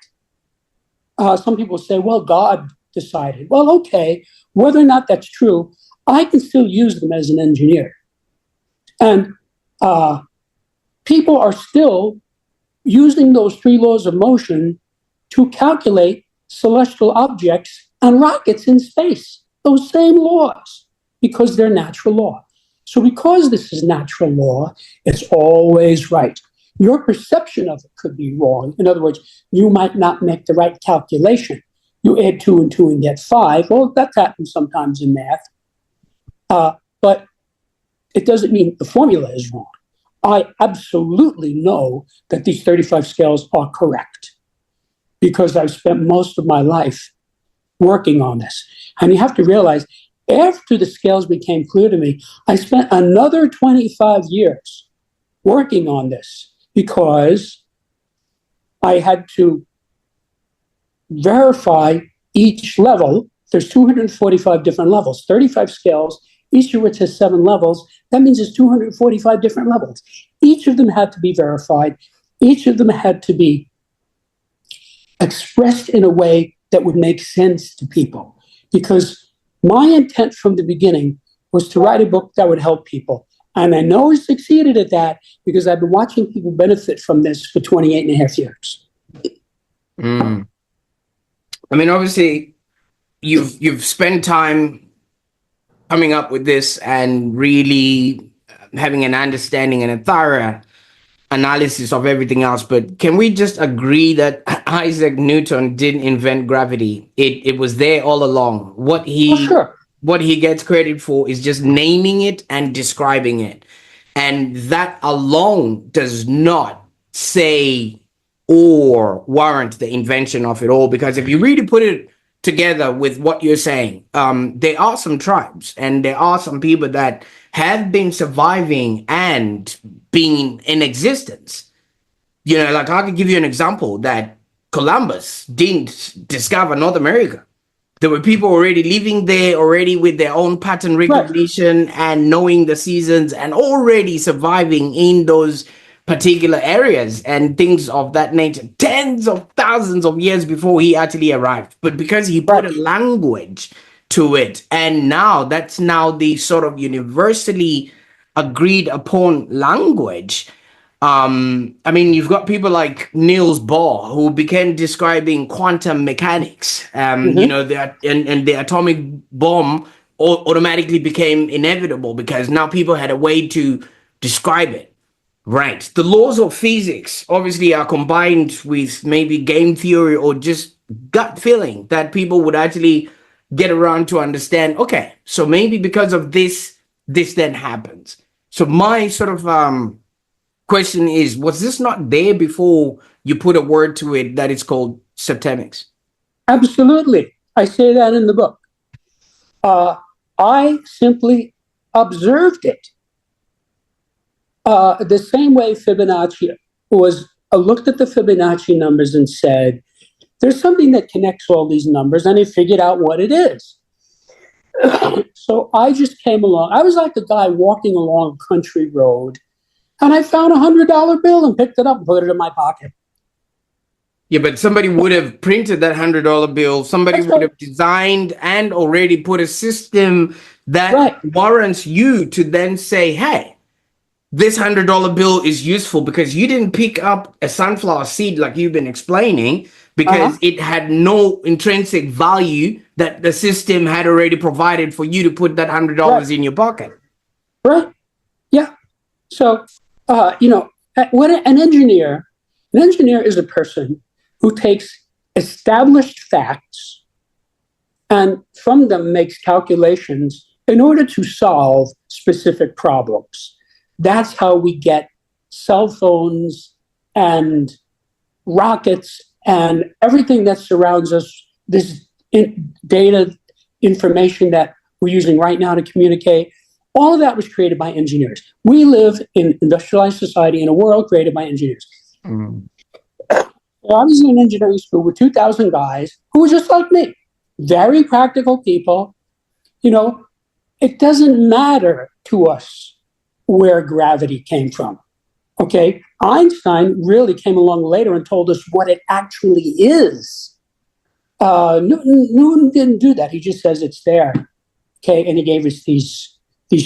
Some people say, well, God decided. Well, okay, whether or not that's true, I can still use them as an engineer. And people are still using those three laws of motion to calculate celestial objects and rockets in space, those same laws, because they're natural law. So because this is natural law, it's always right. Your perception of it could be wrong. In other words, you might not make the right calculation. You add 2 and 2 and get 5. Well, that happens sometimes in math. But it doesn't mean the formula is wrong. I absolutely know that these 35 scales are correct because I've spent most of my life working on this. And you have to realize, after the scales became clear to me, I spent another 25 years working on this because I had to verify each level. There's 245 different levels, 35 scales, each of which has 7 levels. That means there's 245 different levels. Each of them had to be verified. Each of them had to be expressed in a way that would make sense to people. Because my intent from the beginning was to write a book that would help people. And I know I succeeded at that because I've been watching people benefit from this for 28 and a half years. Mm. I mean, obviously, you've spent time coming up with this and really having an understanding and a thorough analysis of everything else. But can we just agree that Isaac Newton didn't invent gravity? It was there all along. What he gets credit for is just naming it and describing it. And that alone does not say or warrant the invention of it all. Because if you really put it together with what you're saying, there are some tribes and there are some people that have been surviving and being in existence. You know, like I could give you an example that Columbus didn't discover North America. There were people already living there, already with their own pattern recognition and knowing the seasons and already surviving in those particular areas and things of that nature, tens of thousands of years before he actually arrived. But because he put a language to it, and now that's now the sort of universally agreed upon language. I mean, you've got people like Niels Bohr who began describing quantum mechanics. You know, and the atomic bomb automatically became inevitable because now people had a way to describe it. Right. The laws of physics obviously are combined with maybe game theory or just gut feeling that people would actually get around to understand. Okay, so maybe because of this, this then happens. So my sort of question is, was this not there before you put a word to it that it's called Septemics? Absolutely. I say that in the book. I simply observed it. The same way Fibonacci was, looked at the Fibonacci numbers and said, there's something that connects all these numbers, and he figured out what it is. So I just came along. I was like a guy walking along a country road, and I found $100 bill and picked it up and put it in my pocket. Yeah, but somebody would have printed that $100 bill. Somebody That's would right. have designed and already put a system that Right. warrants you to then say, hey, this $100 bill is useful because you didn't pick up a sunflower seed like you've been explaining Uh-huh. because it had no intrinsic value that the system had already provided for you to put that Right. $100 in your pocket. Right. Yeah. So, what an engineer is a person who takes established facts and from them makes calculations in order to solve specific problems. That's how we get cell phones and rockets and everything that surrounds us, this data information that we're using right now to communicate. All of that was created by engineers. We live in industrialized society in a world created by engineers. Mm. So I was in an engineering school with 2,000 guys who were just like me, very practical people. You know, it doesn't matter to us where gravity came from. Okay. Einstein really came along later and told us what it actually is. Newton didn't do that. He just says it's there. Okay. And he gave us these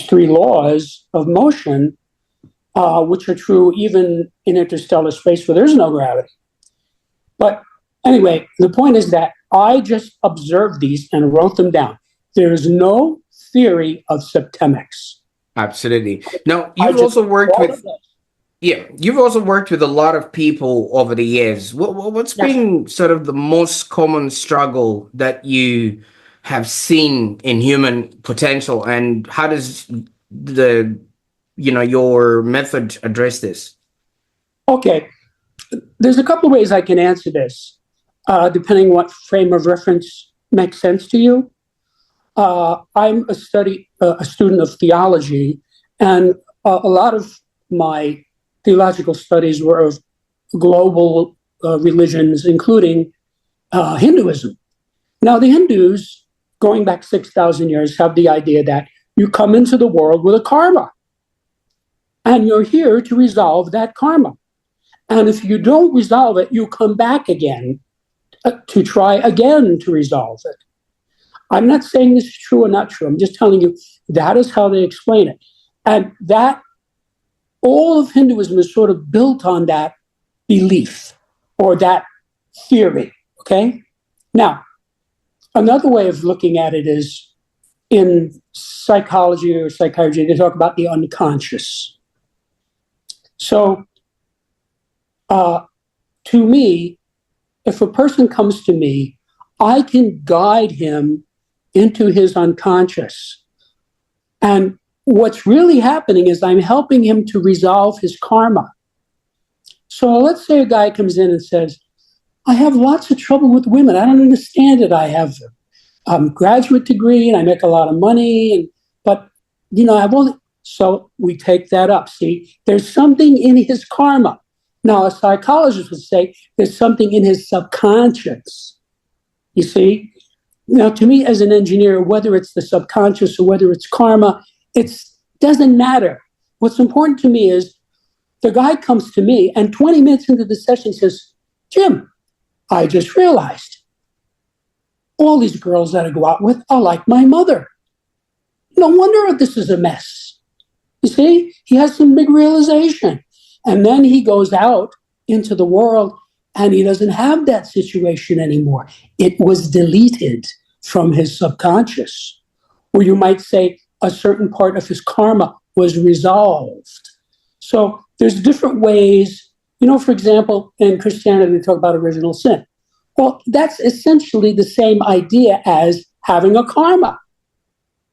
three laws of motion, which are true even in interstellar space where there's no gravity. But anyway, the point is that I just observed these and wrote them down. There is no theory of septemics. Absolutely. Now, I you've just also worked all of with this. Yeah, you've also worked with a lot of people over the years. What's Yes. been sort of the most common struggle that you have seen in human potential, and how does your method address this? Okay. There's a couple of ways I can answer this, depending what frame of reference makes sense to you. I'm a student of theology, and a lot of my theological studies were of global religions, including Hinduism. Now, the Hindus, going back 6,000 years, have the idea that you come into the world with a karma, and you're here to resolve that karma. And if you don't resolve it, you come back again to try again to resolve it. I'm not saying this is true or not true. I'm just telling you that is how they explain it. And that all of Hinduism is sort of built on that belief or that theory. Okay. Now, another way of looking at it is in psychology or psychiatry, they talk about the unconscious. So, to me, if a person comes to me, I can guide him into his unconscious. And what's really happening is I'm helping him to resolve his karma. So let's say a guy comes in and says, I have lots of trouble with women. I don't understand it. I have a graduate degree and I make a lot of money, but I've only so we take that up. See, there's something in his karma. Now, a psychologist would say there's something in his subconscious. You see? Now, to me, as an engineer, whether it's the subconscious or whether it's karma, it doesn't matter. What's important to me is the guy comes to me and 20 minutes into the session says, Jim, I just realized all these girls that I go out with are like my mother. No wonder this is a mess. You see, he has some big realization. And then he goes out into the world and he doesn't have that situation anymore. It was deleted from his subconscious. Or you might say a certain part of his karma was resolved. So there's different ways. For example, in Christianity, they talk about original sin. Well, that's essentially the same idea as having a karma.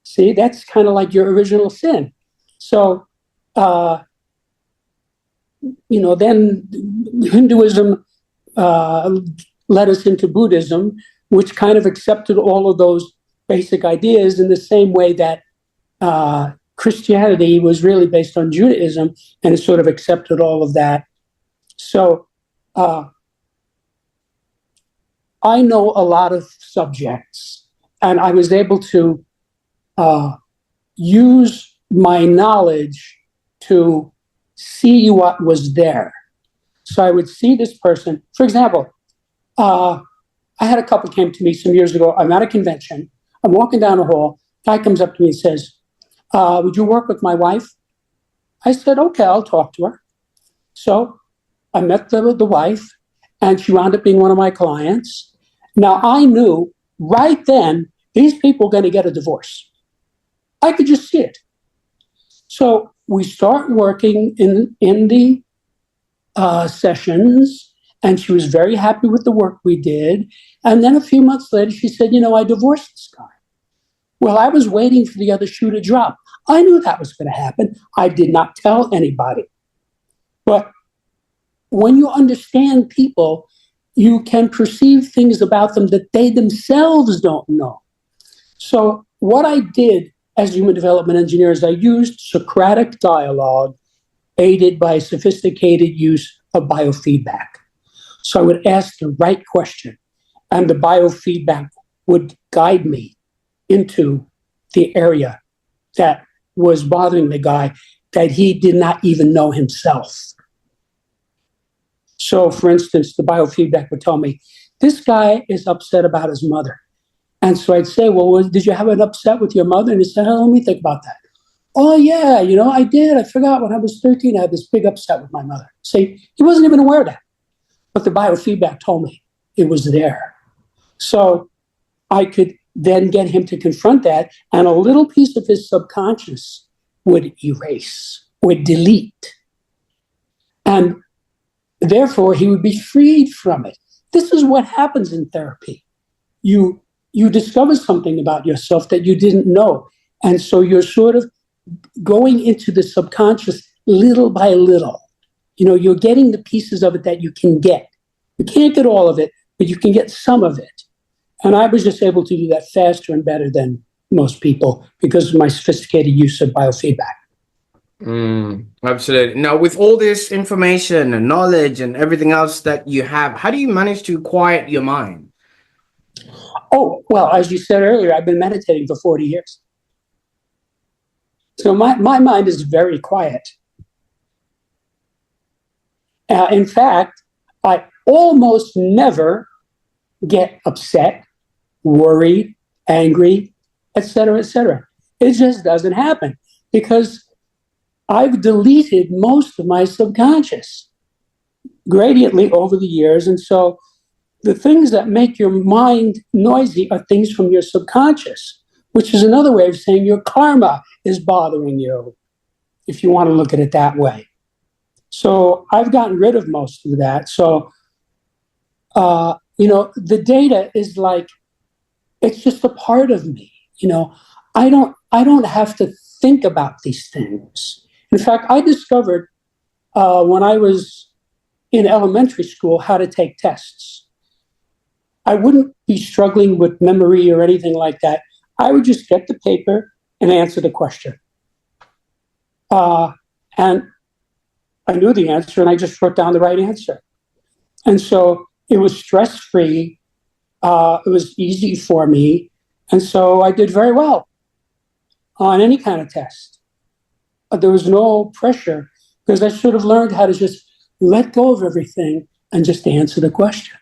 See, that's kind of like your original sin. So, then Hinduism led us into Buddhism, which kind of accepted all of those basic ideas in the same way that Christianity was really based on Judaism and it sort of accepted all of that. So I know a lot of subjects, and I was able to use my knowledge to see what was there. So I would see this person, for example, I had a couple came to me some years ago. I'm at a convention. I'm walking down the hall. Guy comes up to me and says, would you work with my wife? I said, okay, I'll talk to her. So I met the wife, and she wound up being one of my clients. Now, I knew right then these people are going to get a divorce. I could just see it. So we start working in the sessions, and she was very happy with the work we did. And then a few months later, she said, I divorced this guy. Well, I was waiting for the other shoe to drop. I knew that was going to happen. I did not tell anybody. But when you understand people, you can perceive things about them that they themselves don't know. So what I did as human development engineer is I used Socratic dialogue aided by sophisticated use of biofeedback. So I would ask the right question, and the biofeedback would guide me into the area that was bothering the guy that he did not even know himself. So, for instance, the biofeedback would tell me, this guy is upset about his mother. And so I'd say, well, did you have an upset with your mother? And he said, let me think about that. Oh, yeah, I did. I forgot when I was 13, I had this big upset with my mother. See, he wasn't even aware of that. But the biofeedback told me it was there. So I could then get him to confront that, and a little piece of his subconscious would erase, would delete. And therefore, he would be freed from it. This is what happens in therapy. You discover something about yourself that you didn't know. And so you're sort of going into the subconscious little by little. You're getting the pieces of it that you can get. You can't get all of it, but you can get some of it. And I was just able to do that faster and better than most people because of my sophisticated use of biofeedback. Absolutely. Now, with all this information and knowledge and everything else that you have, how do you manage to quiet your mind? Oh, well, as you said earlier, I've been meditating for 40 years. So my mind is very quiet. In fact, I almost never get upset, worried, angry, etc., etc. It just doesn't happen because I've deleted most of my subconscious gradiently over the years. And so the things that make your mind noisy are things from your subconscious, which is another way of saying your karma is bothering you, if you want to look at it that way. So I've gotten rid of most of that. So, the data is like, it's just a part of me. I don't have to think about these things. In fact, I discovered when I was in elementary school how to take tests. I wouldn't be struggling with memory or anything like that. I would just get the paper and answer the question. And I knew the answer, and I just wrote down the right answer. And so it was stress-free. It was easy for me. And so I did very well on any kind of test. There was no pressure because I sort of learned how to just let go of everything and just answer the question.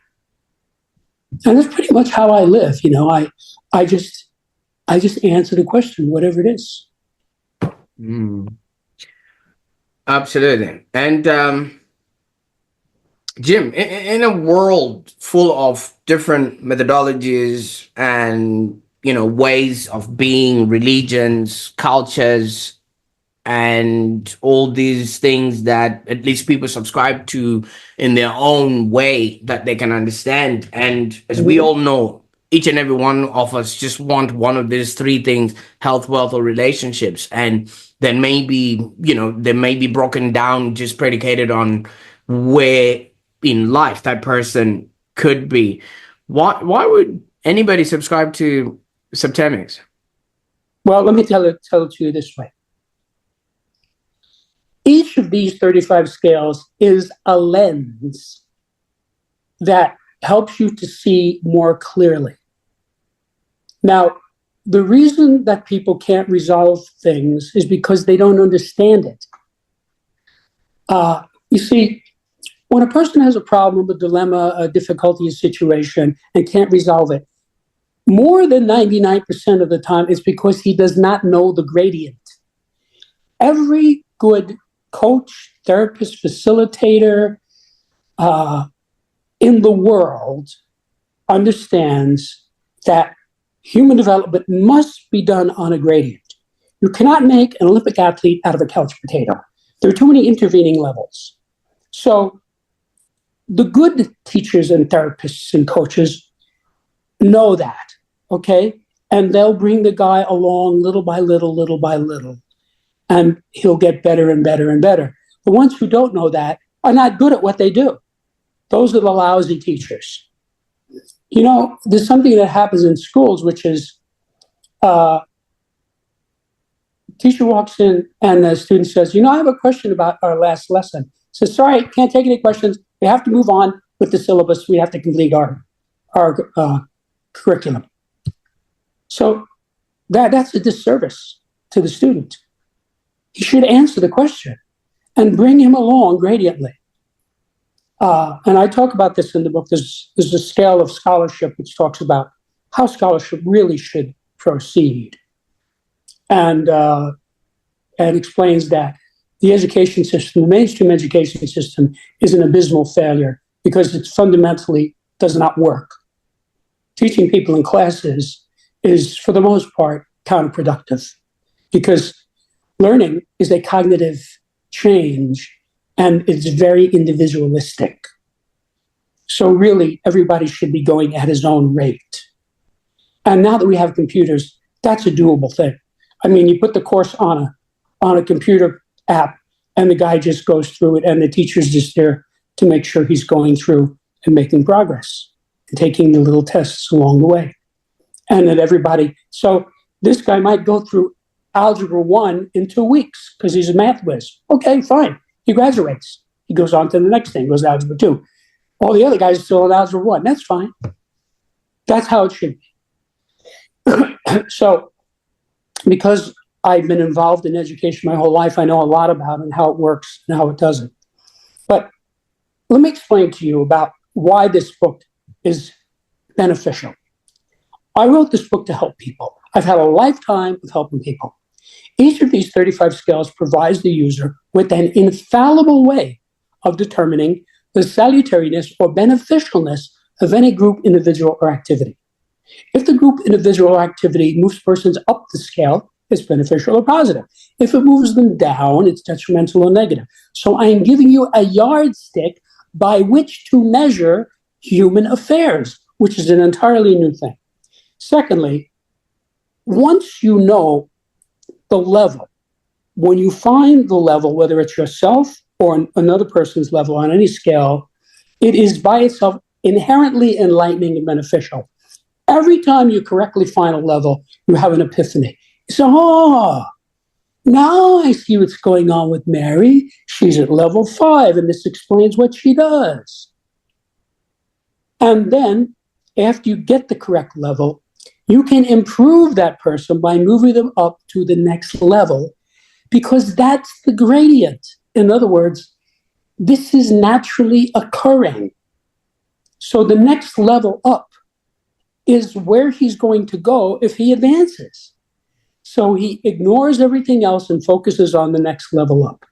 And that's pretty much how I live. I just answer the question, whatever it is. Absolutely. And Jim, in a world full of different methodologies and ways of being, religions, cultures, and all these things that at least people subscribe to in their own way that they can understand, and as we all know, each and every one of us just want one of these three things: health, wealth, or relationships. And then maybe they may be broken down, just predicated on where in life that person could be. Why would anybody subscribe to Septemics? Well, let me tell it to you this way. Each of these 35 scales is a lens that helps you to see more clearly. Now, the reason that people can't resolve things is because they don't understand it. You see, when a person has a problem, a dilemma, a difficulty, a situation, and can't resolve it, more than 99% of the time, it's because he does not know the gradient. Every good coach, therapist, facilitator in the world understands that human development must be done on a gradient. You cannot make an Olympic athlete out of a couch potato. There are too many intervening levels. So the good teachers and therapists and coaches know that, okay? And they'll bring the guy along little by little, and he'll get better and better and better. The ones who don't know that are not good at what they do. Those are the lousy teachers. You know, there's something that happens in schools, which is teacher walks in and the student says, you know, I have a question about our last lesson. Says, sorry, can't take any questions. We have to move on with the syllabus. We have to complete our curriculum. So that's a disservice to the student. He should answer the question and bring him along gradiently. And I talk about this in the book. There's a scale of scholarship which talks about how scholarship really should proceed, and explains that the education system, the mainstream education system, is an abysmal failure because it fundamentally does not work. Teaching people in classes is, for the most part, counterproductive because learning is a cognitive change and it's very individualistic. So really, everybody should be going at his own rate. And now that we have computers, that's a doable thing. I mean, you put the course on a computer app and the guy just goes through it and the teacher's just there to make sure he's going through and making progress and taking the little tests along the way. And that everybody, so this guy might go through Algebra 1 in 2 weeks because he's a math whiz. Okay, fine. He graduates. He goes on to the next thing, goes to Algebra 2. All the other guys are still in Algebra 1. That's fine. That's how it should be. So, because I've been involved in education my whole life, I know a lot about it and how it works and how it doesn't. But let me explain to you about why this book is beneficial. I wrote this book to help people. I've had a lifetime of helping people. Each of these 35 scales provides the user with an infallible way of determining the salutariness or beneficialness of any group, individual, or activity. If the group, individual, or activity moves persons up the scale, it's beneficial or positive. If it moves them down, it's detrimental or negative. So I am giving you a yardstick by which to measure human affairs, which is an entirely new thing. Secondly, once you know the level, when you find the level, whether it's yourself or another person's level on any scale, it is by itself inherently enlightening and beneficial. Every time you correctly find a level, you have an epiphany. So, now I see what's going on with Mary. She's at level 5, and this explains what she does. And then, after you get the correct level, you can improve that person by moving them up to the next level because that's the gradient. In other words, this is naturally occurring. So the next level up is where he's going to go if he advances. So he ignores everything else and focuses on the next level up.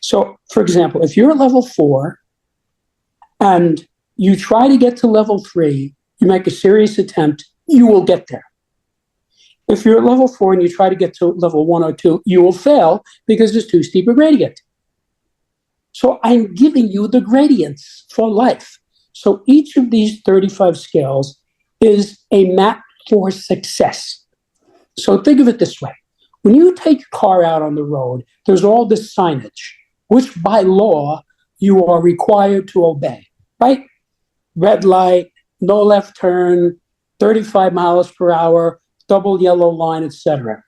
So, for example, if you're at level 4 and you try to get to level 3, you make a serious attempt, you will get there. If you're at level 4 and you try to get to level 1 or 2, you will fail because it's too steep a gradient. So I'm giving you the gradients for life. So each of these 35 scales is a map for success. So think of it this way. When you take your car out on the road, there's all this signage, which by law you are required to obey, right? Red light, no left turn, 35 miles per hour, double yellow line, etc.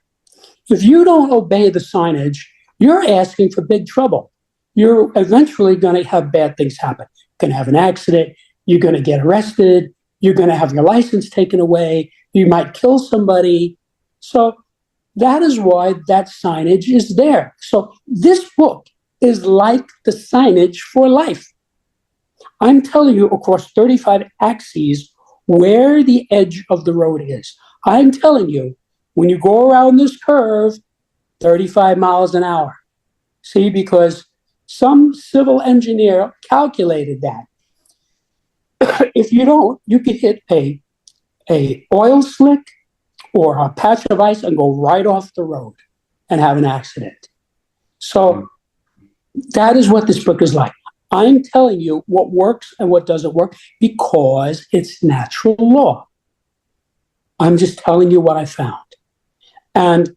If you don't obey the signage, you're asking for big trouble. You're eventually going to have bad things happen. You're going to have an accident. You're going to get arrested. You're going to have your license taken away. You might kill somebody. So that is why that signage is there. So this book is like the signage for life. I'm telling you across 35 axes where the edge of the road is. I'm telling you, when you go around this curve, 35 miles an hour. See, because some civil engineer calculated that. If you don't, you could hit a oil slick or a patch of ice and go right off the road and have an accident. So that is what this book is like. I'm telling you what works and what doesn't work because it's natural law. I'm just telling you what I found. And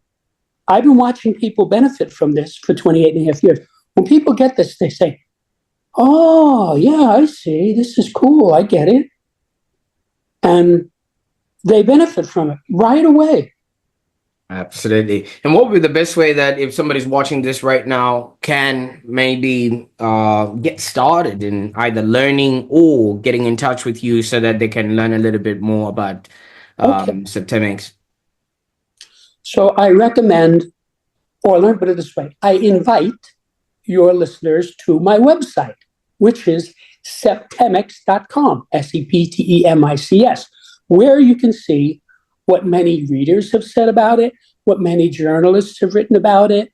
I've been watching people benefit from this for 28 and a half years. When people get this, they say, oh, yeah, I see. This is cool. I get it. And they benefit from it right away. Absolutely. And what would be the best way that if somebody's watching this right now can maybe get started in either learning or getting in touch with you so that they can learn a little bit more about Septemics? So I recommend, or let me put it this way, I invite your listeners to my website, which is septemics.com, Septemics, where you can see what many readers have said about it, what many journalists have written about it,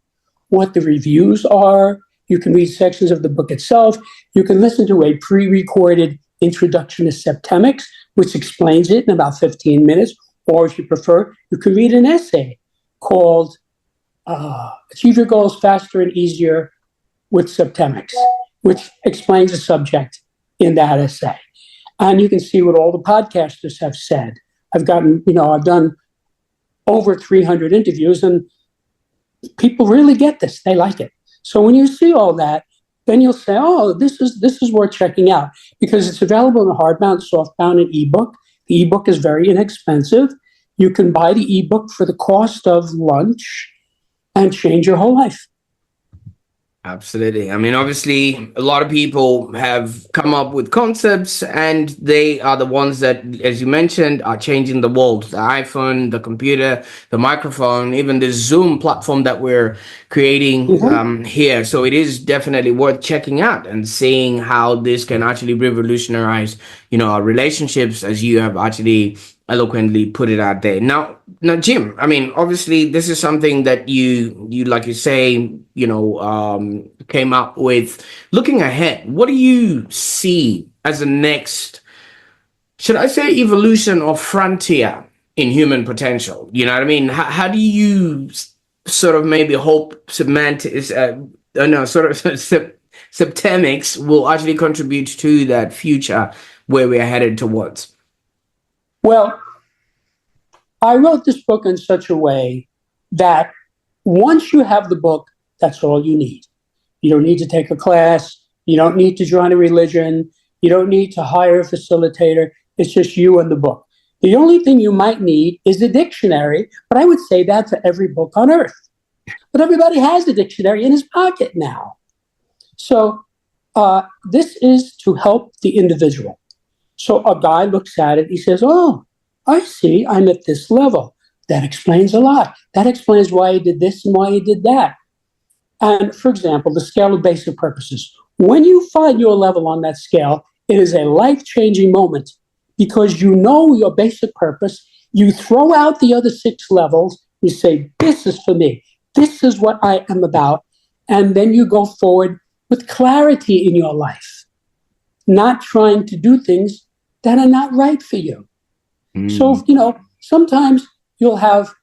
what the reviews are. You can read sections of the book itself. You can listen to a pre-recorded introduction to Septemics, which explains it in about 15 minutes. Or if you prefer, you can read an essay called Achieve Your Goals Faster and Easier with Septemics, which explains the subject in that essay. And you can see what all the podcasters have said. I've done over 300 interviews, and people really get this. They like it. So when you see all that, then you'll say, oh, this is worth checking out because it's available in a hardbound, softbound, and ebook. The ebook is very inexpensive. You can buy the ebook for the cost of lunch and change your whole life. Absolutely. I mean, obviously, a lot of people have come up with concepts, and they are the ones that, as you mentioned, are changing the world. The iPhone, the computer, the microphone, even the Zoom platform that we're creating here. So it is definitely worth checking out and seeing how this can actually revolutionize, our relationships, as you have actually eloquently put it out there. Now, Jim, I mean, obviously, this is something that you like you say, came up with. Looking ahead, what do you see as the next, should I say, evolution or frontier in human potential? You know what I mean? How do you sort of maybe hope Septemics will actually contribute to that future where we are headed towards? Well, I wrote this book in such a way that once you have the book, that's all you need. You don't need to take a class. You don't need to join a religion. You don't need to hire a facilitator. It's just you and the book. The only thing you might need is a dictionary, but I would say that for every book on earth. But everybody has a dictionary in his pocket now. So this is to help the individual. So a guy looks at it, he says, oh, I see, I'm at this level. That explains a lot. That explains why he did this and why he did that. And for example, the scale of basic purposes. When you find your level on that scale, it is a life-changing moment because you know your basic purpose. You throw out the other 6 levels. You say, this is for me. This is what I am about. And then you go forward with clarity in your life, not trying to do things that are not right for you. So, sometimes you'll have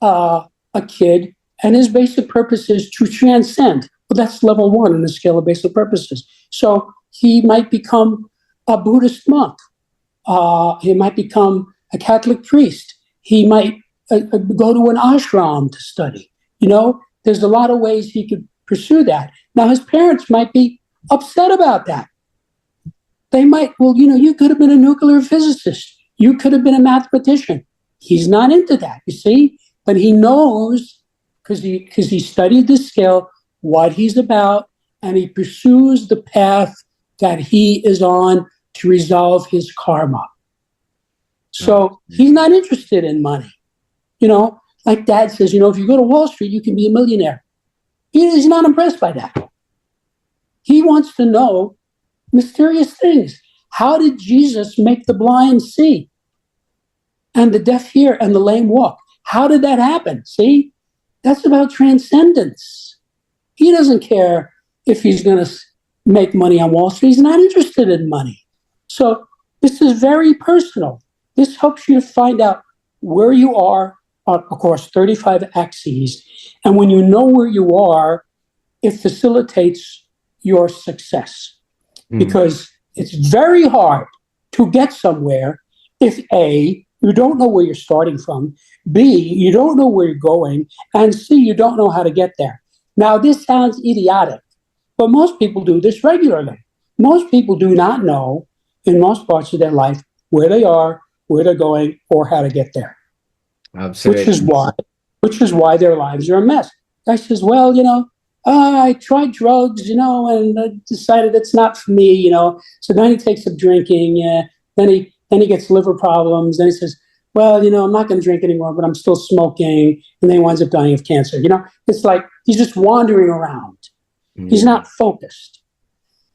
a kid and his basic purpose is to transcend. Well, that's level 1 in the scale of basic purposes. So he might become a Buddhist monk. He might become a Catholic priest. He might go to an ashram to study. There's a lot of ways he could pursue that. Now, his parents might be upset about that. They might, you could have been a nuclear physicist. You could have been a mathematician. He's not into that, you see? But he knows, because he studied the skill, what he's about, and he pursues the path that he is on to resolve his karma. So he's not interested in money. Like Dad says, if you go to Wall Street, you can be a millionaire. He's not impressed by that. He wants to know mysterious things. How did Jesus make the blind see and the deaf hear and the lame walk? How did that happen? See, that's about transcendence. He doesn't care if he's going to make money on Wall Street. He's not interested in money. So this is very personal. This helps you to find out where you are on, of course, 35 axes. And when you know where you are, it facilitates your success. Because it's very hard to get somewhere if A, you don't know where you're starting from, B, you don't know where you're going, and C, you don't know how to get there. Now, this sounds idiotic, but most people do this regularly. Most people do not know, in most parts of their life, where they are, where they're going, or how to get there. Absolutely. Which is why their lives are a mess. Guy says, well, I tried drugs, and I decided it's not for me, So then he takes up drinking. Then he gets liver problems. Then he says, well, I'm not going to drink anymore, but I'm still smoking. And then he winds up dying of cancer. It's like he's just wandering around. He's not focused.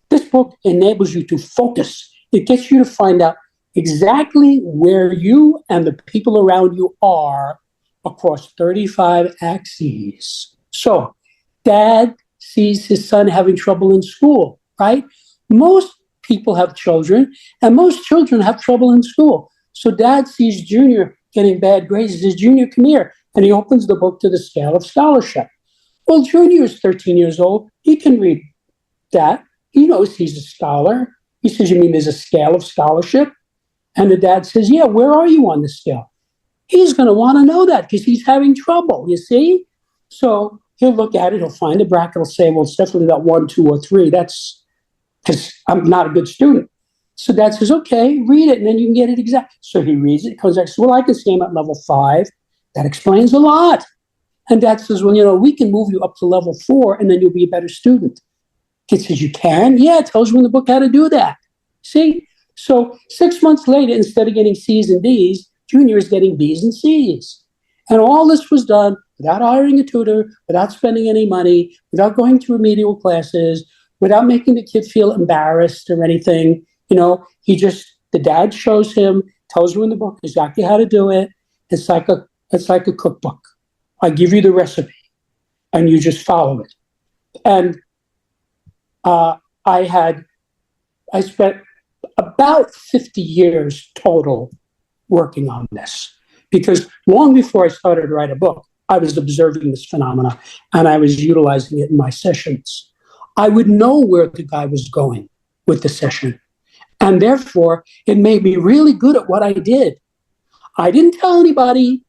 This book enables you to focus. It gets you to find out exactly where you and the people around you are across 35 axes. So, Dad sees his son having trouble in school, right? Most people have children, and most children have trouble in school. So Dad sees Junior getting bad grades. He says, Junior, come here. And he opens the book to the scale of scholarship. Well, Junior is 13 years old. He can read that. He knows he's a scholar. He says, you mean there's a scale of scholarship? And the dad says, yeah, where are you on the scale? He's going to want to know that because he's having trouble, you see? So he'll look at it, he'll find a bracket, he'll say, well, it's definitely not 1, 2, or 3. That's because I'm not a good student. So Dad says, okay, read it, and then you can get it exact. So he reads it, comes back, says, well, I can see him at level 5. That explains a lot. And Dad says, well, we can move you up to level 4, and then you'll be a better student. Kid says, you can? Yeah, it tells you in the book how to do that. See? So 6 months later, instead of getting C's and D's, Junior is getting B's and C's. And all this was done without hiring a tutor, without spending any money, without going to remedial classes, without making the kid feel embarrassed or anything. The dad shows him, tells you in the book exactly how to do it. It's like a cookbook. I give you the recipe, and you just follow it. And I spent about 50 years total working on this, because long before I started to write a book, I was observing this phenomena and I was utilizing it in my sessions. I would know where the guy was going with the session. And therefore, it made me really good at what I did. I didn't tell anybody,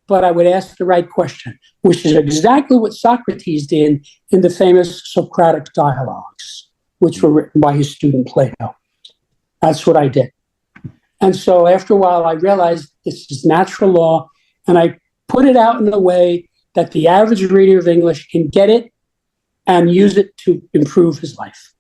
but I would ask the right question, which is exactly what Socrates did in the famous Socratic dialogues, which were written by his student Plato. That's what I did. And so after a while, I realized this is natural law, and I put it out in a way that the average reader of English can get it and use it to improve his life.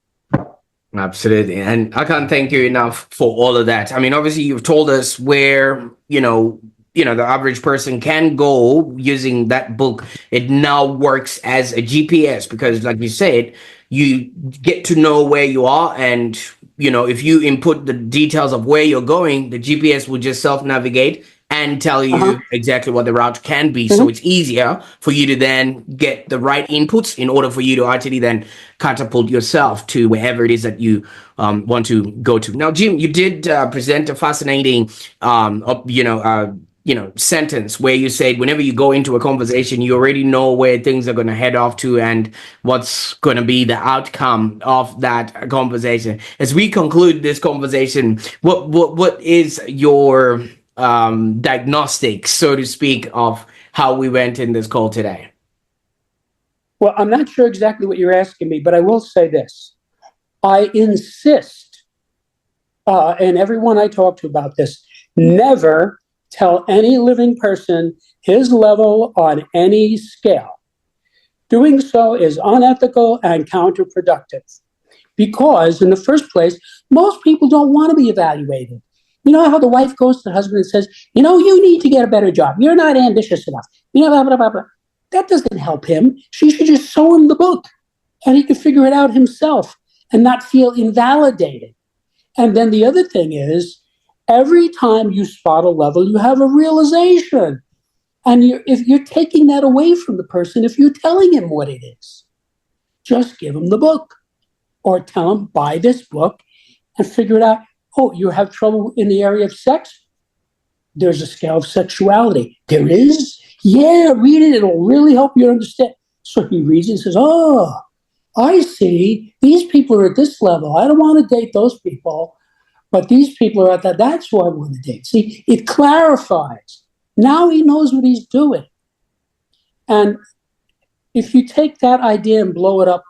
Absolutely. And I can't thank you enough for all of that. I mean, obviously, you've told us where, the average person can go using that book. It now works as a GPS because, like you said, you get to know where you are. And, if you input the details of where you're going, the GPS will just self-navigate and tell you exactly what the route can be. So it's easier for you to then get the right inputs in order for you to actually then catapult yourself to wherever it is that you want to go to. Now, Jim, you did present a fascinating, sentence where you said whenever you go into a conversation, you already know where things are going to head off to and what's going to be the outcome of that conversation. As we conclude this conversation, what is your diagnostic, so to speak, of how we went in this call today? Well, I'm not sure exactly what you're asking me, but I will say this. I insist, and everyone I talk to about this, never tell any living person his level on any scale. Doing so is unethical and counterproductive because, in the first place, most people don't want to be evaluated. You know how the wife goes to the husband and says, you need to get a better job. You're not ambitious enough. Blah, blah, blah, blah. That doesn't help him. She should just show him the book and he can figure it out himself. and not feel invalidated. And then the other thing is, every time you spot a level, you have a realization. And if you're taking that away from the person, if you're telling him what it is, just give him the book or tell him, buy this book and figure it out. Oh, you have trouble in the area of sex? There's a scale of sexuality. There is? Yeah, read it. It'll really help you understand. So he reads it and says, oh, I see. These people are at this level. I don't want to date those people, but these people are at that. That's who I want to date. See, it clarifies. Now he knows what he's doing. And if you take that idea and blow it up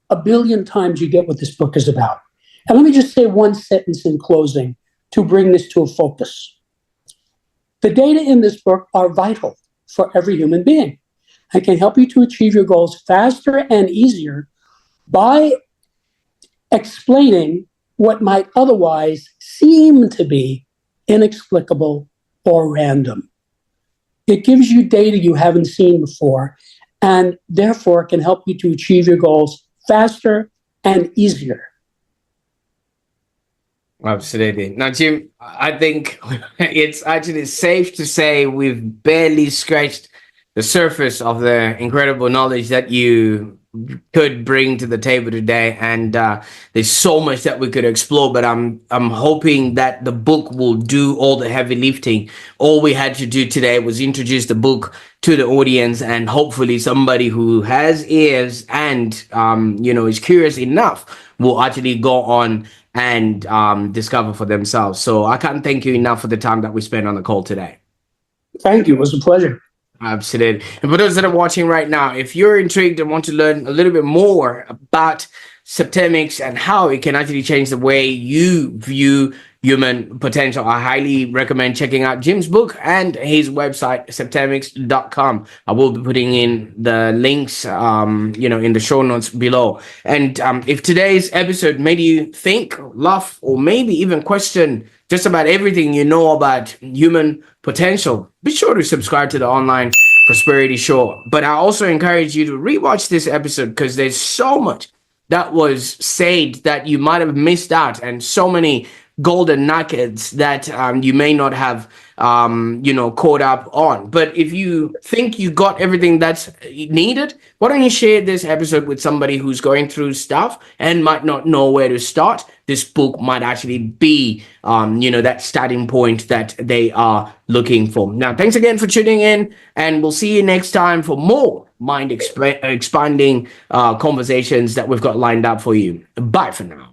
a billion times, you get what this book is about. And let me just say one sentence in closing to bring this to a focus. The data in this book are vital for every human being and can help you to achieve your goals faster and easier by explaining what might otherwise seem to be inexplicable or random. It gives you data you haven't seen before, and therefore can help you to achieve your goals faster and easier. Absolutely. Now, Jim, I think it's actually safe to say we've barely scratched the surface of the incredible knowledge that you could bring to the table today, and there's so much that we could explore, but I'm hoping that the book will do all the heavy lifting. All we had to do today was introduce the book to the audience, and hopefully somebody who has ears and is curious enough will actually go on and discover for themselves. So I can't thank you enough for the time that we spent on the call today. Thank you. It was a pleasure. Absolutely. And for those that are watching right now, if you're intrigued and want to learn a little bit more about Septemics and how it can actually change the way you view human potential, I highly recommend checking out Jim's book and his website, septemics.com. I will be putting in the links, in the show notes below. And if today's episode made you think, laugh, or maybe even question just about everything you know about human potential, be sure to subscribe to the Online Prosperity Show. But I also encourage you to rewatch this episode because there's so much that was said that you might have missed out, and so many golden nuggets that you may not have caught up on. But if you think you got everything that's needed, why don't you share this episode with somebody who's going through stuff and might not know where to start? This book might actually be that starting point that they are looking for. Now, thanks again for tuning in, and we'll see you next time for more mind expanding conversations that we've got lined up for you. Bye for now.